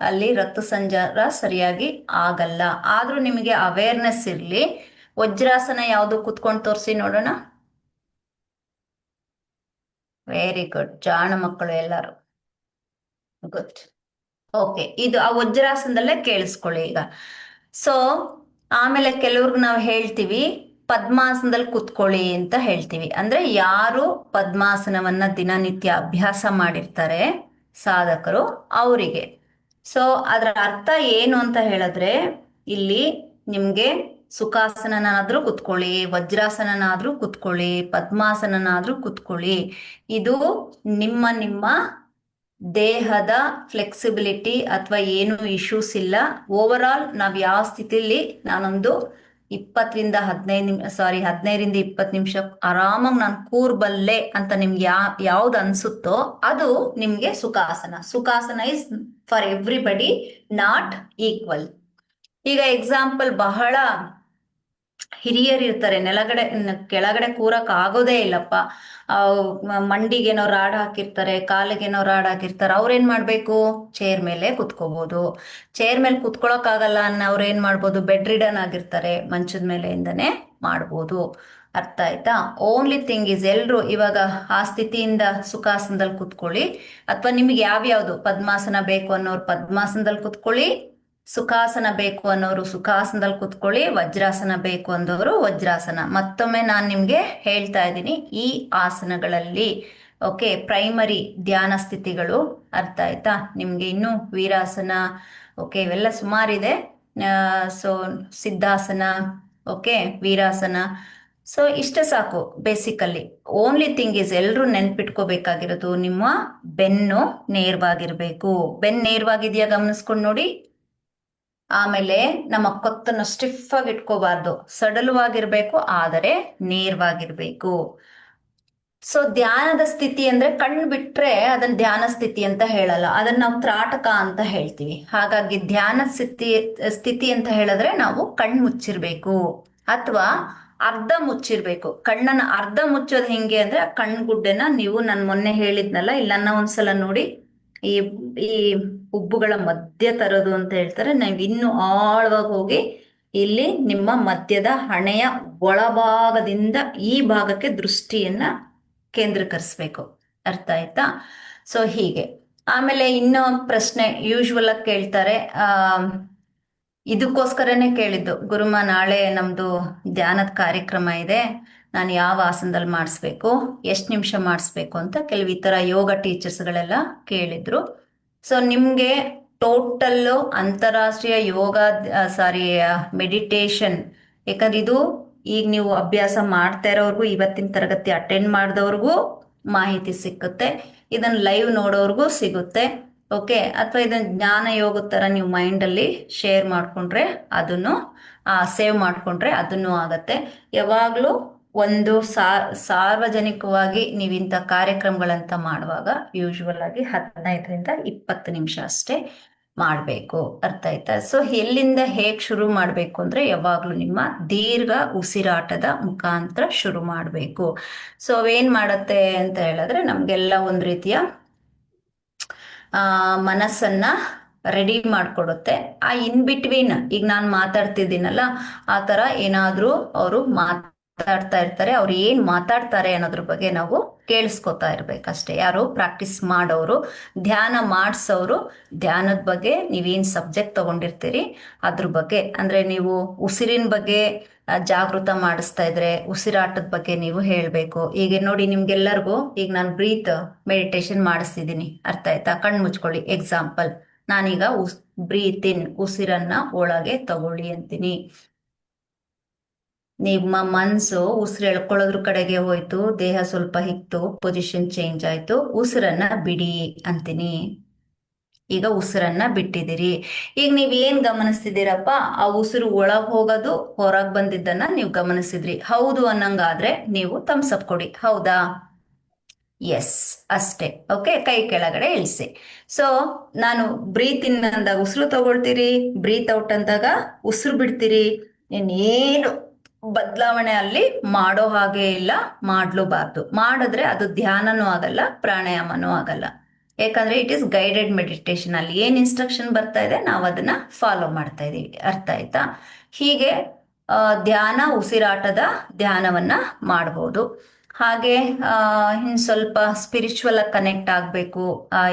[SPEAKER 1] ಅಲ್ಲಿ ರಕ್ತ ಸಂಚಾರ ಸರಿಯಾಗಿ ಆಗಲ್ಲ. ಆದ್ರೂ ನಿಮಗೆ ಅವೇರ್ನೆಸ್ ಇರ್ಲಿ. ವಜ್ರಾಸನ ಯಾವುದು ಕುತ್ಕೊಂಡು ತೋರಿಸಿ ನೋಡೋಣ. ವೆರಿ ಗುಡ್, ಜಾಣ ಮಕ್ಕಳು ಎಲ್ಲರೂ. ಗುಡ್. ಓಕೆ, ಇದು ಆ ವಜ್ರಾಸನದಲ್ಲೇ ಕೇಳಿಸ್ಕೊಳ್ಳಿ ಈಗ. ಸೊ ಆಮೇಲೆ ಕೆಲವ್ರಿಗೆ ನಾವು ಹೇಳ್ತೀವಿ ಪದ್ಮಾಸನದಲ್ಲಿ ಕುತ್ಕೊಳ್ಳಿ ಅಂತ ಹೇಳ್ತೀವಿ. ಅಂದ್ರೆ ಯಾರು ಪದ್ಮಾಸನವನ್ನ ದಿನನಿತ್ಯ ಅಭ್ಯಾಸ ಮಾಡಿರ್ತಾರೆ ಸಾಧಕರು ಅವರಿಗೆ. ಸೊ ಅದರ ಅರ್ಥ ಏನು ಅಂತ ಹೇಳಿದ್ರೆ ಇಲ್ಲಿ ನಿಮ್ಗೆ ಸುಖಾಸನನಾದ್ರೂ ಕುತ್ಕೊಳ್ಳಿ, ವಜ್ರಾಸನನಾದ್ರೂ ಕುತ್ಕೊಳ್ಳಿ, ಪದ್ಮಾಸನನಾದ್ರೂ ಕುತ್ಕೊಳ್ಳಿ. ಇದು ನಿಮ್ಮ ದೇಹದ ಫ್ಲೆಕ್ಸಿಬಿಲಿಟಿ ಅಥವಾ ಏನು ಇಶ್ಯೂಸ್ ಇಲ್ಲ. ಓವರ್ ಆಲ್ ನಾವ್ ಯಾವ ಸ್ಥಿತಿಲಿ ನಾನೊಂದು 15ರಿಂದ 20 ನಿಮಿಷ ಆರಾಮಾಗಿ ನಾನು ಕೂರ್ಬಲ್ಲೆ ಅಂತ ನಿಮ್ಗೆ ಯಾವ್ದು ಅನ್ಸುತ್ತೋ ಅದು ನಿಮ್ಗೆ ಸುಖಾಸನ. Sukhasana is for everybody, not equal. ಈಗ ಎಕ್ಸಾಂಪಲ್, ಬಹಳ ಹಿರಿಯರು ಇರ್ತಾರೆ, ಕೆಳಗಡೆ ಕೂರಕ್ ಆಗೋದೇ ಇಲ್ಲಪ್ಪ, ಮಂಡಿಗೇನೋ ರಾಡ್ ಹಾಕಿರ್ತಾರೆ, ಕಾಲಿಗೇನೋ ರಾಡ್ ಹಾಕಿರ್ತಾರೆ, ಅವ್ರೇನ್ ಮಾಡ್ಬೇಕು? ಚೇರ್ ಮೇಲೆ ಕುತ್ಕೋಬಹುದು. ಚೇರ್ ಮೇಲೆ ಕುತ್ಕೊಳಕ್ ಆಗಲ್ಲ ಅವ್ರು ಏನ್ ಮಾಡ್ಬೋದು? ಬೆಡ್ ರಿಡನ್ ಆಗಿರ್ತಾರೆ, ಮಂಚದ ಮೇಲೆಯಿಂದನೇ ಮಾಡ್ಬೋದು. ಅರ್ಥ ಆಯ್ತಾ? ಓನ್ಲಿ ಥಿಂಗ್ ಇಸ್ ಎಲ್ರು ಇವಾಗ ಆ ಸ್ಥಿತಿಯಿಂದ ಸುಖಾಸನದಲ್ಲಿ ಕುತ್ಕೊಳ್ಳಿ, ಅಥವಾ ನಿಮ್ಗೆ ಯಾವ್ಯಾವ್ದು ಪದ್ಮಾಸನ ಬೇಕು ಅನ್ನೋರು ಪದ್ಮಾಸನದಲ್ಲಿ ಕುತ್ಕೊಳ್ಳಿ, ಸುಖಾಸನ ಬೇಕು ಅನ್ನೋರು ಸುಖಾಸನದಲ್ಲಿ ಕುತ್ಕೊಳ್ಳಿ, ವಜ್ರಾಸನ ಬೇಕು ಅಂದವರು ವಜ್ರಾಸನ. ಮತ್ತೊಮ್ಮೆ ನಾನು ನಿಮ್ಗೆ ಹೇಳ್ತಾ ಇದ್ದೀನಿ, ಈ ಆಸನಗಳಲ್ಲಿ ಓಕೆ ಪ್ರೈಮರಿ ಧ್ಯಾನ ಸ್ಥಿತಿಗಳು. ಅರ್ಥ ಆಯ್ತಾ ನಿಮ್ಗೆ? ಇನ್ನು ವೀರಾಸನ, ಓಕೆ ಇವೆಲ್ಲ ಸುಮಾರಿದೆ. ಸೊ ಸಿದ್ಧಾಸನ, ಓಕೆ ವೀರಾಸನ. ಸೊ ಇಷ್ಟೇ ಸಾಕು ಬೇಸಿಕಲಿ. ಓನ್ಲಿ ಥಿಂಗ್ ಇಸ್ ಎಲ್ರು ನೆನ್ಪಿಟ್ಕೋಬೇಕಾಗಿರೋದು ನಿಮ್ಮ ಬೆನ್ನು ನೇರವಾಗಿರ್ಬೇಕು. ಬೆನ್ನು ನೇರವಾಗಿದೆಯಾ ಗಮನಿಸ್ಕೊಂಡು ನೋಡಿ. ಆಮೇಲೆ ನಮ್ಮ ಕೊತ್ತನ್ನು ಸ್ಟಿಫ್ ಆಗಿ ಇಟ್ಕೋಬಾರ್ದು, ಸಡಲವಾಗಿರ್ಬೇಕು, ಆದರೆ ನೇರವಾಗಿರ್ಬೇಕು. ಸೊ ಧ್ಯಾನದ ಸ್ಥಿತಿ ಅಂದ್ರೆ ಕಣ್ಣು ಬಿಟ್ರೆ ಅದನ್ನ ಧ್ಯಾನ ಸ್ಥಿತಿ ಅಂತ ಹೇಳಲ್ಲ, ಅದನ್ನ ನಾವು ತ್ರಾಟಕ ಅಂತ ಹೇಳ್ತೀವಿ. ಹಾಗಾಗಿ ಧ್ಯಾನ ಸ್ಥಿತಿ ಅಂತ ಹೇಳಿದ್ರೆ ನಾವು ಕಣ್ಣು ಮುಚ್ಚಿರ್ಬೇಕು ಅಥವಾ ಅರ್ಧ ಮುಚ್ಚಿರ್ಬೇಕು. ಕಣ್ಣನ್ನ ಅರ್ಧ ಮುಚ್ಚೋದು ಹೆಂಗೆ ಅಂದ್ರೆ ಕಣ್ಗುಡ್ಡೆನ ನೀವು ನಾನು ಮೊನ್ನೆ ಹೇಳಿದ್ನಲ್ಲ, ಇಲ್ಲನ್ನ ಒಂದ್ಸಲ ನೋಡಿ, ಈ ಈ ಉಬ್ಬುಗಳ ಮಧ್ಯ ತರೋದು ಅಂತ ಹೇಳ್ತಾರೆ. ನಾವು ಇನ್ನು ಆಳವಾಗಿ ಹೋಗಿ ಇಲ್ಲಿ ನಿಮ್ಮ ಮಧ್ಯದ ಹಣೆಯ ಒಳಭಾಗದಿಂದ ಈ ಭಾಗಕ್ಕೆ ದೃಷ್ಟಿಯನ್ನ ಕೇಂದ್ರೀಕರಿಸ್ಬೇಕು. ಅರ್ಥ ಆಯ್ತಾ? ಸೊ ಹೀಗೆ. ಆಮೇಲೆ ಇನ್ನೂ ಪ್ರಶ್ನೆ ಯೂಶ್ವಲ್ ಆಗಿ ಕೇಳ್ತಾರೆ, ಇದಕ್ಕೋಸ್ಕರನೇ ಕೇಳಿದ್ದು, ಗುರುಮ ನಾಳೆ ನಮ್ದು ಧ್ಯಾನದ ಕಾರ್ಯಕ್ರಮ ಇದೆ, ನಾನು ಯಾವ ಆಸನದಲ್ಲಿ ಮಾಡಿಸ್ಬೇಕು, ಎಷ್ಟು ನಿಮಿಷ ಮಾಡಿಸ್ಬೇಕು ಅಂತ ಕೆಲವು ಈ ಥರ ಯೋಗ ಟೀಚರ್ಸ್ಗಳೆಲ್ಲ ಕೇಳಿದ್ರು. ಸೊ ನಿಮಗೆ ಟೋಟಲ್ಲು ಅಂತಾರಾಷ್ಟ್ರೀಯ ಯೋಗ ಮೆಡಿಟೇಷನ್, ಯಾಕಂದ್ರೆ ಇದು ಈಗ ನೀವು ಅಭ್ಯಾಸ ಮಾಡ್ತಾ ಇರೋರ್ಗು, ಇವತ್ತಿನ ತರಗತಿ ಅಟೆಂಡ್ ಮಾಡಿದವ್ರಿಗೂ ಮಾಹಿತಿ ಸಿಕ್ಕುತ್ತೆ, ಇದನ್ನ ಲೈವ್ ನೋಡೋರ್ಗೂ ಸಿಗುತ್ತೆ. ಓಕೆ, ಅಥವಾ ಇದನ್ನ ಜ್ಞಾನ ಯೋಗದ ಥರ ನೀವು ಮೈಂಡಲ್ಲಿ ಶೇರ್ ಮಾಡಿಕೊಂಡ್ರೆ ಅದನ್ನು ಸೇವ್ ಮಾಡಿಕೊಂಡ್ರೆ ಅದನ್ನು ಆಗತ್ತೆ. ಯಾವಾಗಲೂ ಒಂದು ಸಾರ್ವಜನಿಕವಾಗಿ ನೀವು ಇಂಥ ಕಾರ್ಯಕ್ರಮಗಳಂತ ಮಾಡುವಾಗ ಯೂಶ್ವಲ್ ಆಗಿ 15ರಿಂದ 20 ನಿಮಿಷ ಅಷ್ಟೇ ಮಾಡಬೇಕು. ಅರ್ಥ ಆಯ್ತಾ? ಸೊ ಎಲ್ಲಿಂದ ಹೇಗೆ ಶುರು ಮಾಡಬೇಕು ಅಂದರೆ ಯಾವಾಗಲೂ ನಿಮ್ಮ ದೀರ್ಘ ಉಸಿರಾಟದ ಮುಖಾಂತರ ಶುರು ಮಾಡಬೇಕು. ಸೊ ಅವೇನು ಮಾಡುತ್ತೆ ಅಂತ ಹೇಳಿದ್ರೆ ನಮಗೆಲ್ಲ ಒಂದು ರೀತಿಯ ಮನಸ್ಸನ್ನ ರೆಡಿ ಮಾಡಿಕೊಡುತ್ತೆ. ಆ ಇನ್ ಬಿಟ್ವೀನ್ ಈಗ ನಾನು ಮಾತಾಡ್ತಿದ್ದೀನಲ್ಲ, ಆ ಥರ ಏನಾದರೂ ಅವರು ಮಾತಾಡ್ತಾ ಇರ್ತಾರೆ, ಅವ್ರು ಏನು ಮಾತಾಡ್ತಾರೆ ಅನ್ನೋದ್ರ ಬಗ್ಗೆ ನಾವು ಕೇಳಿಸ್ಕೊತಾ ಇರ್ಬೇಕಷ್ಟೇ. ಯಾರು ಪ್ರಾಕ್ಟೀಸ್ ಮಾಡೋರು, ಧ್ಯಾನ ಮಾಡಿಸೋರು, ಧ್ಯಾನದ ಬಗ್ಗೆ ನೀವೇನು ಸಬ್ಜೆಕ್ಟ್ ತಗೊಂಡಿರ್ತೀರಿ ಅದ್ರ ಬಗ್ಗೆ, ಅಂದರೆ ನೀವು ಉಸಿರಿನ ಬಗ್ಗೆ ಜಾಗೃತ ಮಾಡಿಸ್ತಾ ಇದ್ರೆ ಉಸಿರಾಟದ ಬಗ್ಗೆ ನೀವು ಹೇಳಬೇಕು. ಈಗ ನೋಡಿ ನಿಮ್ಗೆಲ್ಲರಿಗೂ ಈಗ ನಾನು ಬ್ರೀತ್ ಮೆಡಿಟೇಷನ್ ಮಾಡಿಸ್ತಿದ್ದೀನಿ, ಅರ್ಥ ಆಯ್ತಾ? ಕಣ್ಣು ಮುಚ್ಕೊಳ್ಳಿ. ಎಕ್ಸಾಂಪಲ್, ನಾನೀಗ ಬ್ರೀತ್ ಇನ್, ಉಸಿರನ್ನ ಒಳಗೆ ತಗೊಳ್ಳಿ ಅಂತೀನಿ. ನಿಮ್ಮ ಮನ್ಸು ಉಸಿರು ಎಳ್ಕೊಳ್ಳೋದ್ರ ಕಡೆಗೆ ಹೋಯ್ತು, ದೇಹ ಸ್ವಲ್ಪ ಹಿಕ್ತು, ಪೊಸಿಷನ್ ಚೇಂಜ್ ಆಯ್ತು, ಉಸಿರನ್ನ ಬಿಡಿ ಅಂತೀನಿ. ಈಗ ಉಸಿರನ್ನ ಬಿಟ್ಟಿದ್ದೀರಿ. ಈಗ ನೀವ್ ಏನ್ ಗಮನಿಸ್ತಿದ್ದೀರಪ್ಪ, ಆ ಉಸಿರು ಒಳಗ್ ಹೋಗೋದು ಹೊರಗ್ ಬಂದಿದ್ದನ್ನ ನೀವು ಗಮನಿಸಿದ್ರಿ. ಹೌದು ಅನ್ನಂಗಾದ್ರೆ ನೀವು ಥಮ್ಸ್ ಅಪ್ ಕೊಡಿ. ಹೌದಾ? ಎಸ್, ಅಷ್ಟೇ. ಓಕೆ, ಕೈ ಕೆಳಗಡೆ ಇಳಿಸಿ. ಸೊ ನಾನು ಬ್ರೀತ್ ಇನ್ ಅಂದಾಗ ಉಸಿರು ತಗೊಳ್ತೀರಿ, ಬ್ರೀತ್ ಔಟ್ ಅಂದಾಗ ಉಸಿರು ಬಿಡ್ತೀರಿ. ಇನ್ನೇನು ಬದಲಾವಣೆ ಅಲ್ಲಿ ಮಾಡೋ ಹಾಗೆ ಇಲ್ಲ, ಮಾಡ್ಲೂಬಾರ್ದು. ಮಾಡಿದ್ರೆ ಅದು ಧ್ಯಾನನೂ ಆಗಲ್ಲ, ಪ್ರಾಣಾಯಾಮನೂ ಆಗಲ್ಲ. ಯಾಕಂದ್ರೆ ಇಟ್ ಈಸ್ ಗೈಡೆಡ್ ಮೆಡಿಟೇಷನ್. ಅಲ್ಲಿ ಏನ್ ಇನ್ಸ್ಟ್ರಕ್ಷನ್ ಬರ್ತಾ ಇದೆ ನಾವು ಅದನ್ನ ಫಾಲೋ ಮಾಡ್ತಾ ಇದೀವಿ. ಅರ್ಥ ಆಯ್ತಾ? ಹೀಗೆ ಧ್ಯಾನ, ಉಸಿರಾಟದ ಧ್ಯಾನವನ್ನ ಮಾಡಬಹುದು. ಹಾಗೆ ಇನ್ನು ಸ್ವಲ್ಪ ಸ್ಪಿರಿಚುವಲ್ ಆಗಿ ಕನೆಕ್ಟ್ ಆಗಬೇಕು,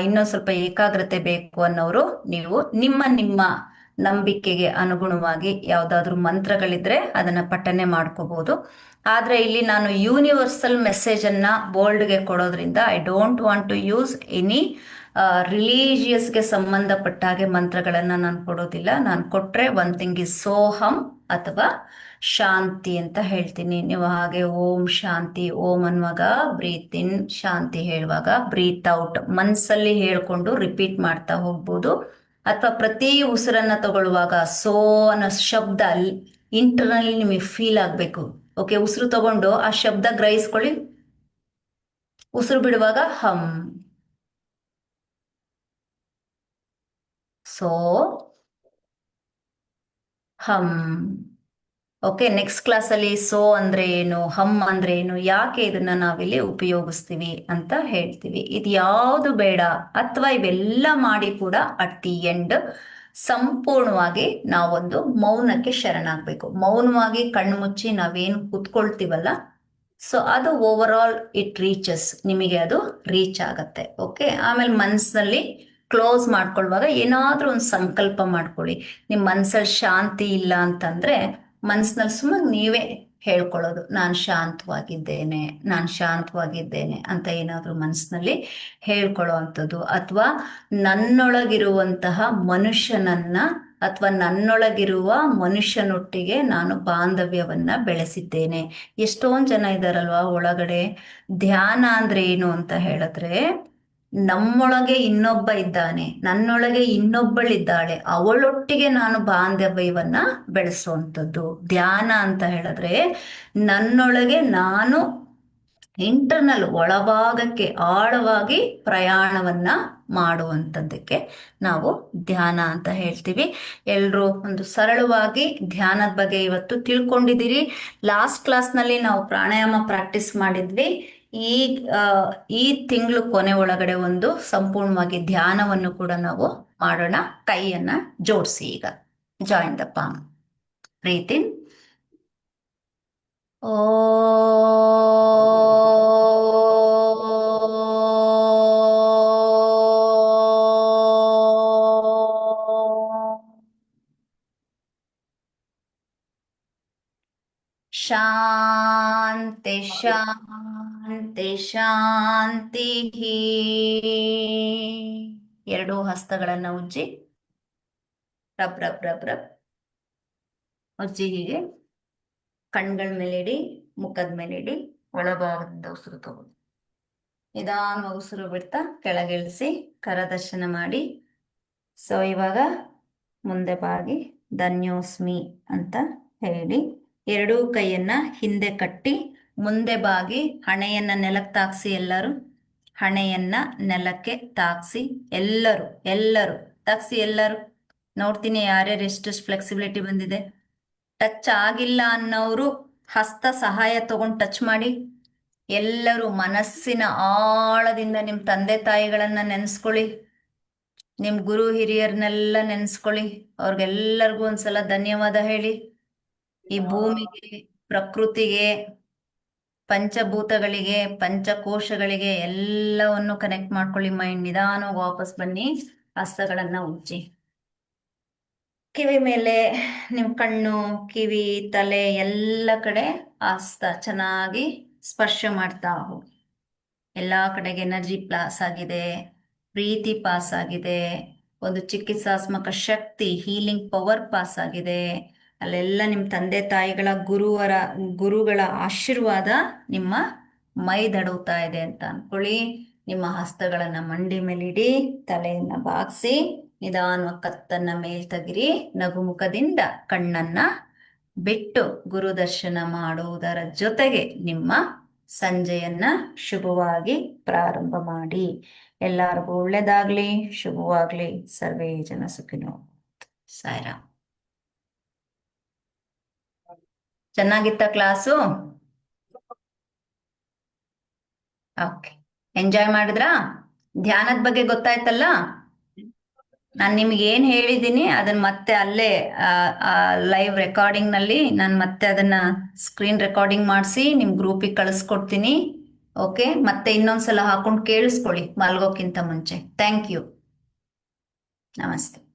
[SPEAKER 1] ಇನ್ನೊಂದು ಸ್ವಲ್ಪ ಏಕಾಗ್ರತೆ ಬೇಕು ಅನ್ನೋರು ನೀವು ನಿಮ್ಮ ನಿಮ್ಮ ನಂಬಿಕೆಗೆ ಅನುಗುಣವಾಗಿ ಯಾವ್ದಾದ್ರು ಮಂತ್ರಗಳಿದ್ರೆ ಅದನ್ನ ಪಠನೆ ಮಾಡ್ಕೋಬಹುದು. ಆದ್ರೆ ಇಲ್ಲಿ ನಾನು ಯೂನಿವರ್ಸಲ್ ಮೆಸೇಜ್ ಅನ್ನ ಬೋಲ್ಡ್ಗೆ ಕೊಡೋದ್ರಿಂದ I don't want to use any ರಿಲಿಜಿಯಸ್ಗೆ ಸಂಬಂಧಪಟ್ಟ ಹಾಗೆ ಮಂತ್ರಗಳನ್ನ ನಾನು ಕೊಡೋದಿಲ್ಲ. ನಾನು ಕೊಟ್ರೆ ಒನ್ ಥಿಂಗ್ ಇಸ್ ಸೋಹಂ ಅಥವಾ ಶಾಂತಿ ಅಂತ ಹೇಳ್ತೀನಿ. ನೀವು ಹಾಗೆ ಓಂ ಶಾಂತಿ, ಓಂ ಅನ್ನುವಾಗ ಬ್ರೀತ್ ಇನ್, ಶಾಂತಿ ಹೇಳುವಾಗ ಬ್ರೀತ್ ಔಟ್ ಮನ್ಸಲ್ಲಿ ಹೇಳ್ಕೊಂಡು ರಿಪೀಟ್ ಮಾಡ್ತಾ ಹೋಗ್ಬೋದು. ಅಥವಾ ಪ್ರತಿ ಉಸಿರನ್ನ ತಗೊಳ್ಳುವಾಗ ಸೋ ಅನ್ನೋ ಶಬ್ದ ಇಂಟರ್ನಲ್ಲಿ ನಿಮಗೆ ಫೀಲ್ ಆಗ್ಬೇಕು. ಓಕೆ, ಉಸಿರು ತಗೊಂಡು ಆ ಶಬ್ದ ಗ್ರಹಿಸ್ಕೊಳ್ಳಿ. ಉಸಿರು ಬಿಡುವಾಗ ಹಮ್, ಸೋ, ಹಮ್. ಓಕೆ, ನೆಕ್ಸ್ಟ್ ಕ್ಲಾಸಲ್ಲಿ ಸೋ ಅಂದ್ರೆ ಏನು, ಹಮ್ ಅಂದ್ರೆ ಏನು, ಯಾಕೆ ಇದನ್ನ ನಾವಿಲ್ಲಿ ಉಪಯೋಗಿಸ್ತೀವಿ ಅಂತ ಹೇಳ್ತೀವಿ. ಇದು ಯಾವುದು ಬೇಡ. ಅಥವಾ ಇವೆಲ್ಲ ಮಾಡಿ ಕೂಡ ಅಟ್ ದಿ ಎಂಡ್ ಸಂಪೂರ್ಣವಾಗಿ ನಾವೊಂದು ಮೌನಕ್ಕೆ ಶರಣಾಗಬೇಕು. ಮೌನವಾಗಿ ಕಣ್ಣು ಮುಚ್ಚಿ ನಾವೇನು ಕೂತ್ಕೊಳ್ತೀವಲ್ಲ, ಸೊ ಅದು ಓವರ್ ಆಲ್ ಇಟ್ ರೀಚಸ್, ನಿಮಗೆ ಅದು ರೀಚ್ ಆಗತ್ತೆ. ಓಕೆ, ಆಮೇಲೆ ಮನಸ್ಸಿನಲ್ಲಿ ಕ್ಲೋಸ್ ಮಾಡ್ಕೊಳ್ಳುವಾಗ ಏನಾದ್ರೂ ಒಂದು ಸಂಕಲ್ಪ ಮಾಡ್ಕೊಳ್ಳಿ. ನಿಮ್ಮ ಮನಸ್ಸಲ್ಲಿ ಶಾಂತಿ ಇಲ್ಲ ಅಂತಂದ್ರೆ ಮನಸ್ಸಿನಲ್ಲಿ ಸುಮ್ಮನೆ ನೀವೇ ಹೇಳ್ಕೊಳ್ಳೋದು, ನಾನು ಶಾಂತವಾಗಿದ್ದೇನೆ, ನಾನು ಶಾಂತವಾಗಿದ್ದೇನೆ ಅಂತ ಏನಾದರೂ ಮನಸ್ಸಿನಲ್ಲಿ ಹೇಳ್ಕೊಳ್ಳೋ ಅಂಥದ್ದು. ಅಥವಾ ನನ್ನೊಳಗಿರುವಂತಹ ಮನುಷ್ಯನನ್ನ ಅಥವಾ ನನ್ನೊಳಗಿರುವ ಮನುಷ್ಯನೊಟ್ಟಿಗೆ ನಾನು ಬಾಂಧವ್ಯವನ್ನ ಬೆಳೆಸಿದ್ದೇನೆ. ಎಷ್ಟೊಂದು ಜನ ಇದ್ದಾರಲ್ವಾ ಒಳಗಡೆ. ಧ್ಯಾನ ಅಂದ್ರೆ ಏನು ಅಂತ ಹೇಳಿದ್ರೆ, ನಮ್ಮೊಳಗೆ ಇನ್ನೊಬ್ಬ ಇದ್ದಾನೆ, ನನ್ನೊಳಗೆ ಇನ್ನೊಬ್ಬಳಿದ್ದಾಳೆ, ಅವಳೊಟ್ಟಿಗೆ ನಾನು ಬಾಂಧವ್ಯವನ್ನ ಬೆಳೆಸುವಂಥದ್ದು ಧ್ಯಾನ ಅಂತ ಹೇಳಿದ್ರೆ. ನನ್ನೊಳಗೆ ನಾನು ಇಂಟರ್ನಲ್ ಒಳಭಾಗಕ್ಕೆ ಆಳವಾಗಿ ಪ್ರಯಾಣವನ್ನ ಮಾಡುವಂಥದ್ದಕ್ಕೆ ನಾವು ಧ್ಯಾನ ಅಂತ ಹೇಳ್ತೀವಿ. ಎಲ್ರೂ ಒಂದು ಸರಳವಾಗಿ ಧ್ಯಾನದ ಬಗ್ಗೆ ಇವತ್ತು ತಿಳ್ಕೊಂಡಿದ್ದೀರಿ. ಲಾಸ್ಟ್ ಕ್ಲಾಸ್ನಲ್ಲಿ ನಾವು ಪ್ರಾಣಾಯಾಮ ಪ್ರಾಕ್ಟೀಸ್ ಮಾಡಿದ್ವಿ. ಈ ಈ ತಿಂಗಳು ಕೊನೆ ಒಳಗಡೆ ಒಂದು ಸಂಪೂರ್ಣವಾಗಿ ಧ್ಯಾನವನ್ನು ಕೂಡ ನಾವು ಮಾಡೋಣ. ಕೈಯನ್ನ ಜೋಡಿಸಿ. ಈಗ ಜಾಯಿನ್ ದ ಪಾಮ್, ಬ್ರೀತ್ ಇನ್, ಓ ಶಾಂತಿ ಶಾಂತಿ ಶಾಂತಿ. ಎರಡೂ ಹಸ್ತಗಳನ್ನ ಉಜ್ಜಿ ರಬ್ ರಬ್ ರಬ್ ರಬ್ ಉಜ್ಜಿ. ಹೀಗೆ ಕಣ್ಗಳ ಮೇಲೆ ಇಡಿ, ಮುಖದ ಮೇಲೆ ಇಡಿ, ಒಳಭಾಗದಿಂದ ಉಸಿರು ತಗೊಳ್ಳಿ. ನಿಧಾನವಾಗಿ ಉಸಿರು ಬಿಡ್ತಾ ಕೆಳಗಿಳಿಸಿ ಕರದರ್ಶನ ಮಾಡಿ. ಸೊ ಇವಾಗ ಮುಂದೆ ಬಾಗಿ ಧನ್ಯೋಸ್ಮಿ ಅಂತ ಹೇಳಿ ಎರಡೂ ಕೈಯನ್ನ ಹಿಂದೆ ಕಟ್ಟಿ ಮುಂದೆ ಬಾಗಿ ಹಣೆಯನ್ನ ನೆಲಕ್ಕೆ ತಾಕ್ಸಿ. ಎಲ್ಲರೂ ಹಣೆಯನ್ನ ನೆಲಕ್ಕೆ ತಾಕ್ಸಿ. ಎಲ್ಲರೂ ಎಲ್ಲರೂ ತಾಕ್ಸಿ. ಎಲ್ಲರೂ ನೋಡ್ತೀನಿ ಯಾರ್ಯಾರು ಎಷ್ಟು ಫ್ಲೆಕ್ಸಿಬಿಲಿಟಿ ಬಂದಿದೆ. ಟಚ್ ಆಗಿಲ್ಲ ಅನ್ನೋರು ಹಸ್ತ ಸಹಾಯ ತಗೊಂಡು ಟಚ್ ಮಾಡಿ. ಎಲ್ಲರೂ ಮನಸ್ಸಿನ ಆಳದಿಂದ ನಿಮ್ಮ ತಂದೆ ತಾಯಿಗಳನ್ನ ನೆನೆಸ್ಕೊಳ್ಳಿ. ನಿಮ್ಮ ಗುರು ಹಿರಿಯರನ್ನೆಲ್ಲ ನೆನೆಸ್ಕೊಳ್ಳಿ. ಅವ್ರಿಗೆಲ್ಲರಿಗೂ ಒಂದ್ಸಲ ಧನ್ಯವಾದ ಹೇಳಿ. ಈ ಭೂಮಿಗೆ, ಪ್ರಕೃತಿಗೆ, ಪಂಚಭೂತಗಳಿಗೆ, ಪಂಚಕೋಶಗಳಿಗೆ ಎಲ್ಲವನ್ನು ಕನೆಕ್ಟ್ ಮಾಡ್ಕೊಳ್ಳಿ. ಮೈಂಡ್ ನಿಧಾನವಾಗಿ ವಾಪಸ್ ಬನ್ನಿ. ಹಸ್ತಗಳನ್ನ ಉಜ್ಜಿ. ಕಿವಿ ಮೇಲೆ ನಿಮ್ಮ ಕಣ್ಣು, ಕಿವಿ, ತಲೆ ಎಲ್ಲ ಕಡೆ ಹಸ್ತ ಚೆನ್ನಾಗಿ ಸ್ಪರ್ಶ ಮಾಡ್ತಾ ಹೋಗಿ. ಎಲ್ಲ ಕಡೆಗೆ ಎನರ್ಜಿ ಪಾಸ್ ಆಗಿದೆ, ಪ್ರೀತಿ ಪಾಸ್ ಆಗಿದೆ, ಒಂದು ಚಿಕಿತ್ಸಾತ್ಮಕ ಶಕ್ತಿ, ಹೀಲಿಂಗ್ ಪವರ್ ಪಾಸ್ ಆಗಿದೆ. ಅಲ್ಲೆಲ್ಲ ನಿಮ್ಮ ತಂದೆ ತಾಯಿಗಳ ಗುರುಗಳ ಆಶೀರ್ವಾದ ನಿಮ್ಮ ಮೈ ದಡವುತ್ತಾ ಇದೆ ಅಂತ ಅನ್ಕೊಳ್ಳಿ. ನಿಮ್ಮ ಹಸ್ತಗಳನ್ನ ಮಂಡಿ ಮೇಲಿಡಿ, ತಲೆಯನ್ನ ಬಾಗಿಸಿ, ನಿಧಾನವಾಗಿ ಕತ್ತನ್ನ ಮೇಲ್ ತೆಗಿರಿ. ನಗುಮುಖದಿಂದ ಕಣ್ಣನ್ನ ಬಿಟ್ಟು ಗುರು ದರ್ಶನ ಮಾಡುವುದರ ಜೊತೆಗೆ ನಿಮ್ಮ ಸಂಜೆಯನ್ನ ಶುಭವಾಗಿ ಪ್ರಾರಂಭ ಮಾಡಿ. ಎಲ್ಲರಿಗೂ ಒಳ್ಳೇದಾಗ್ಲಿ, ಶುಭವಾಗ್ಲಿ. ಸರ್ವೇ ಜನ ಸುಖಿನೋ. ಸಾಯಿರಾಮ್. ಚೆನ್ನಾಗಿತ್ತ ಕ್ಲಾಸು? ಓಕೆ, ಎಂಜಾಯ್ ಮಾಡಿದ್ರಾ? ಧ್ಯಾನದ ಬಗ್ಗೆ ಗೊತ್ತಾಯ್ತಲ್ಲ? ನಾನು ನಿಮ್ಗೆ ಏನ್ ಹೇಳಿದ್ದೀನಿ ಅದನ್ನ ಮತ್ತೆ ಅಲ್ಲೇ ಲೈವ್ ರೆಕಾರ್ಡಿಂಗ್ ನಲ್ಲಿ ನಾನು ಮತ್ತೆ ಅದನ್ನ ಸ್ಕ್ರೀನ್ ರೆಕಾರ್ಡಿಂಗ್ ಮಾಡಿಸಿ ನಿಮ್ ಗ್ರೂಪಿಗೆ ಕಳಿಸ್ಕೊಡ್ತೀನಿ. ಓಕೆ, ಮತ್ತೆ ಇನ್ನೊಂದ್ಸಲ ಹಾಕೊಂಡು ಕೇಳಿಸ್ಕೊಳ್ಳಿ ಮಲ್ಗೋಕ್ಕಿಂತ ಮುಂಚೆ. Thank you. ನಮಸ್ತೆ.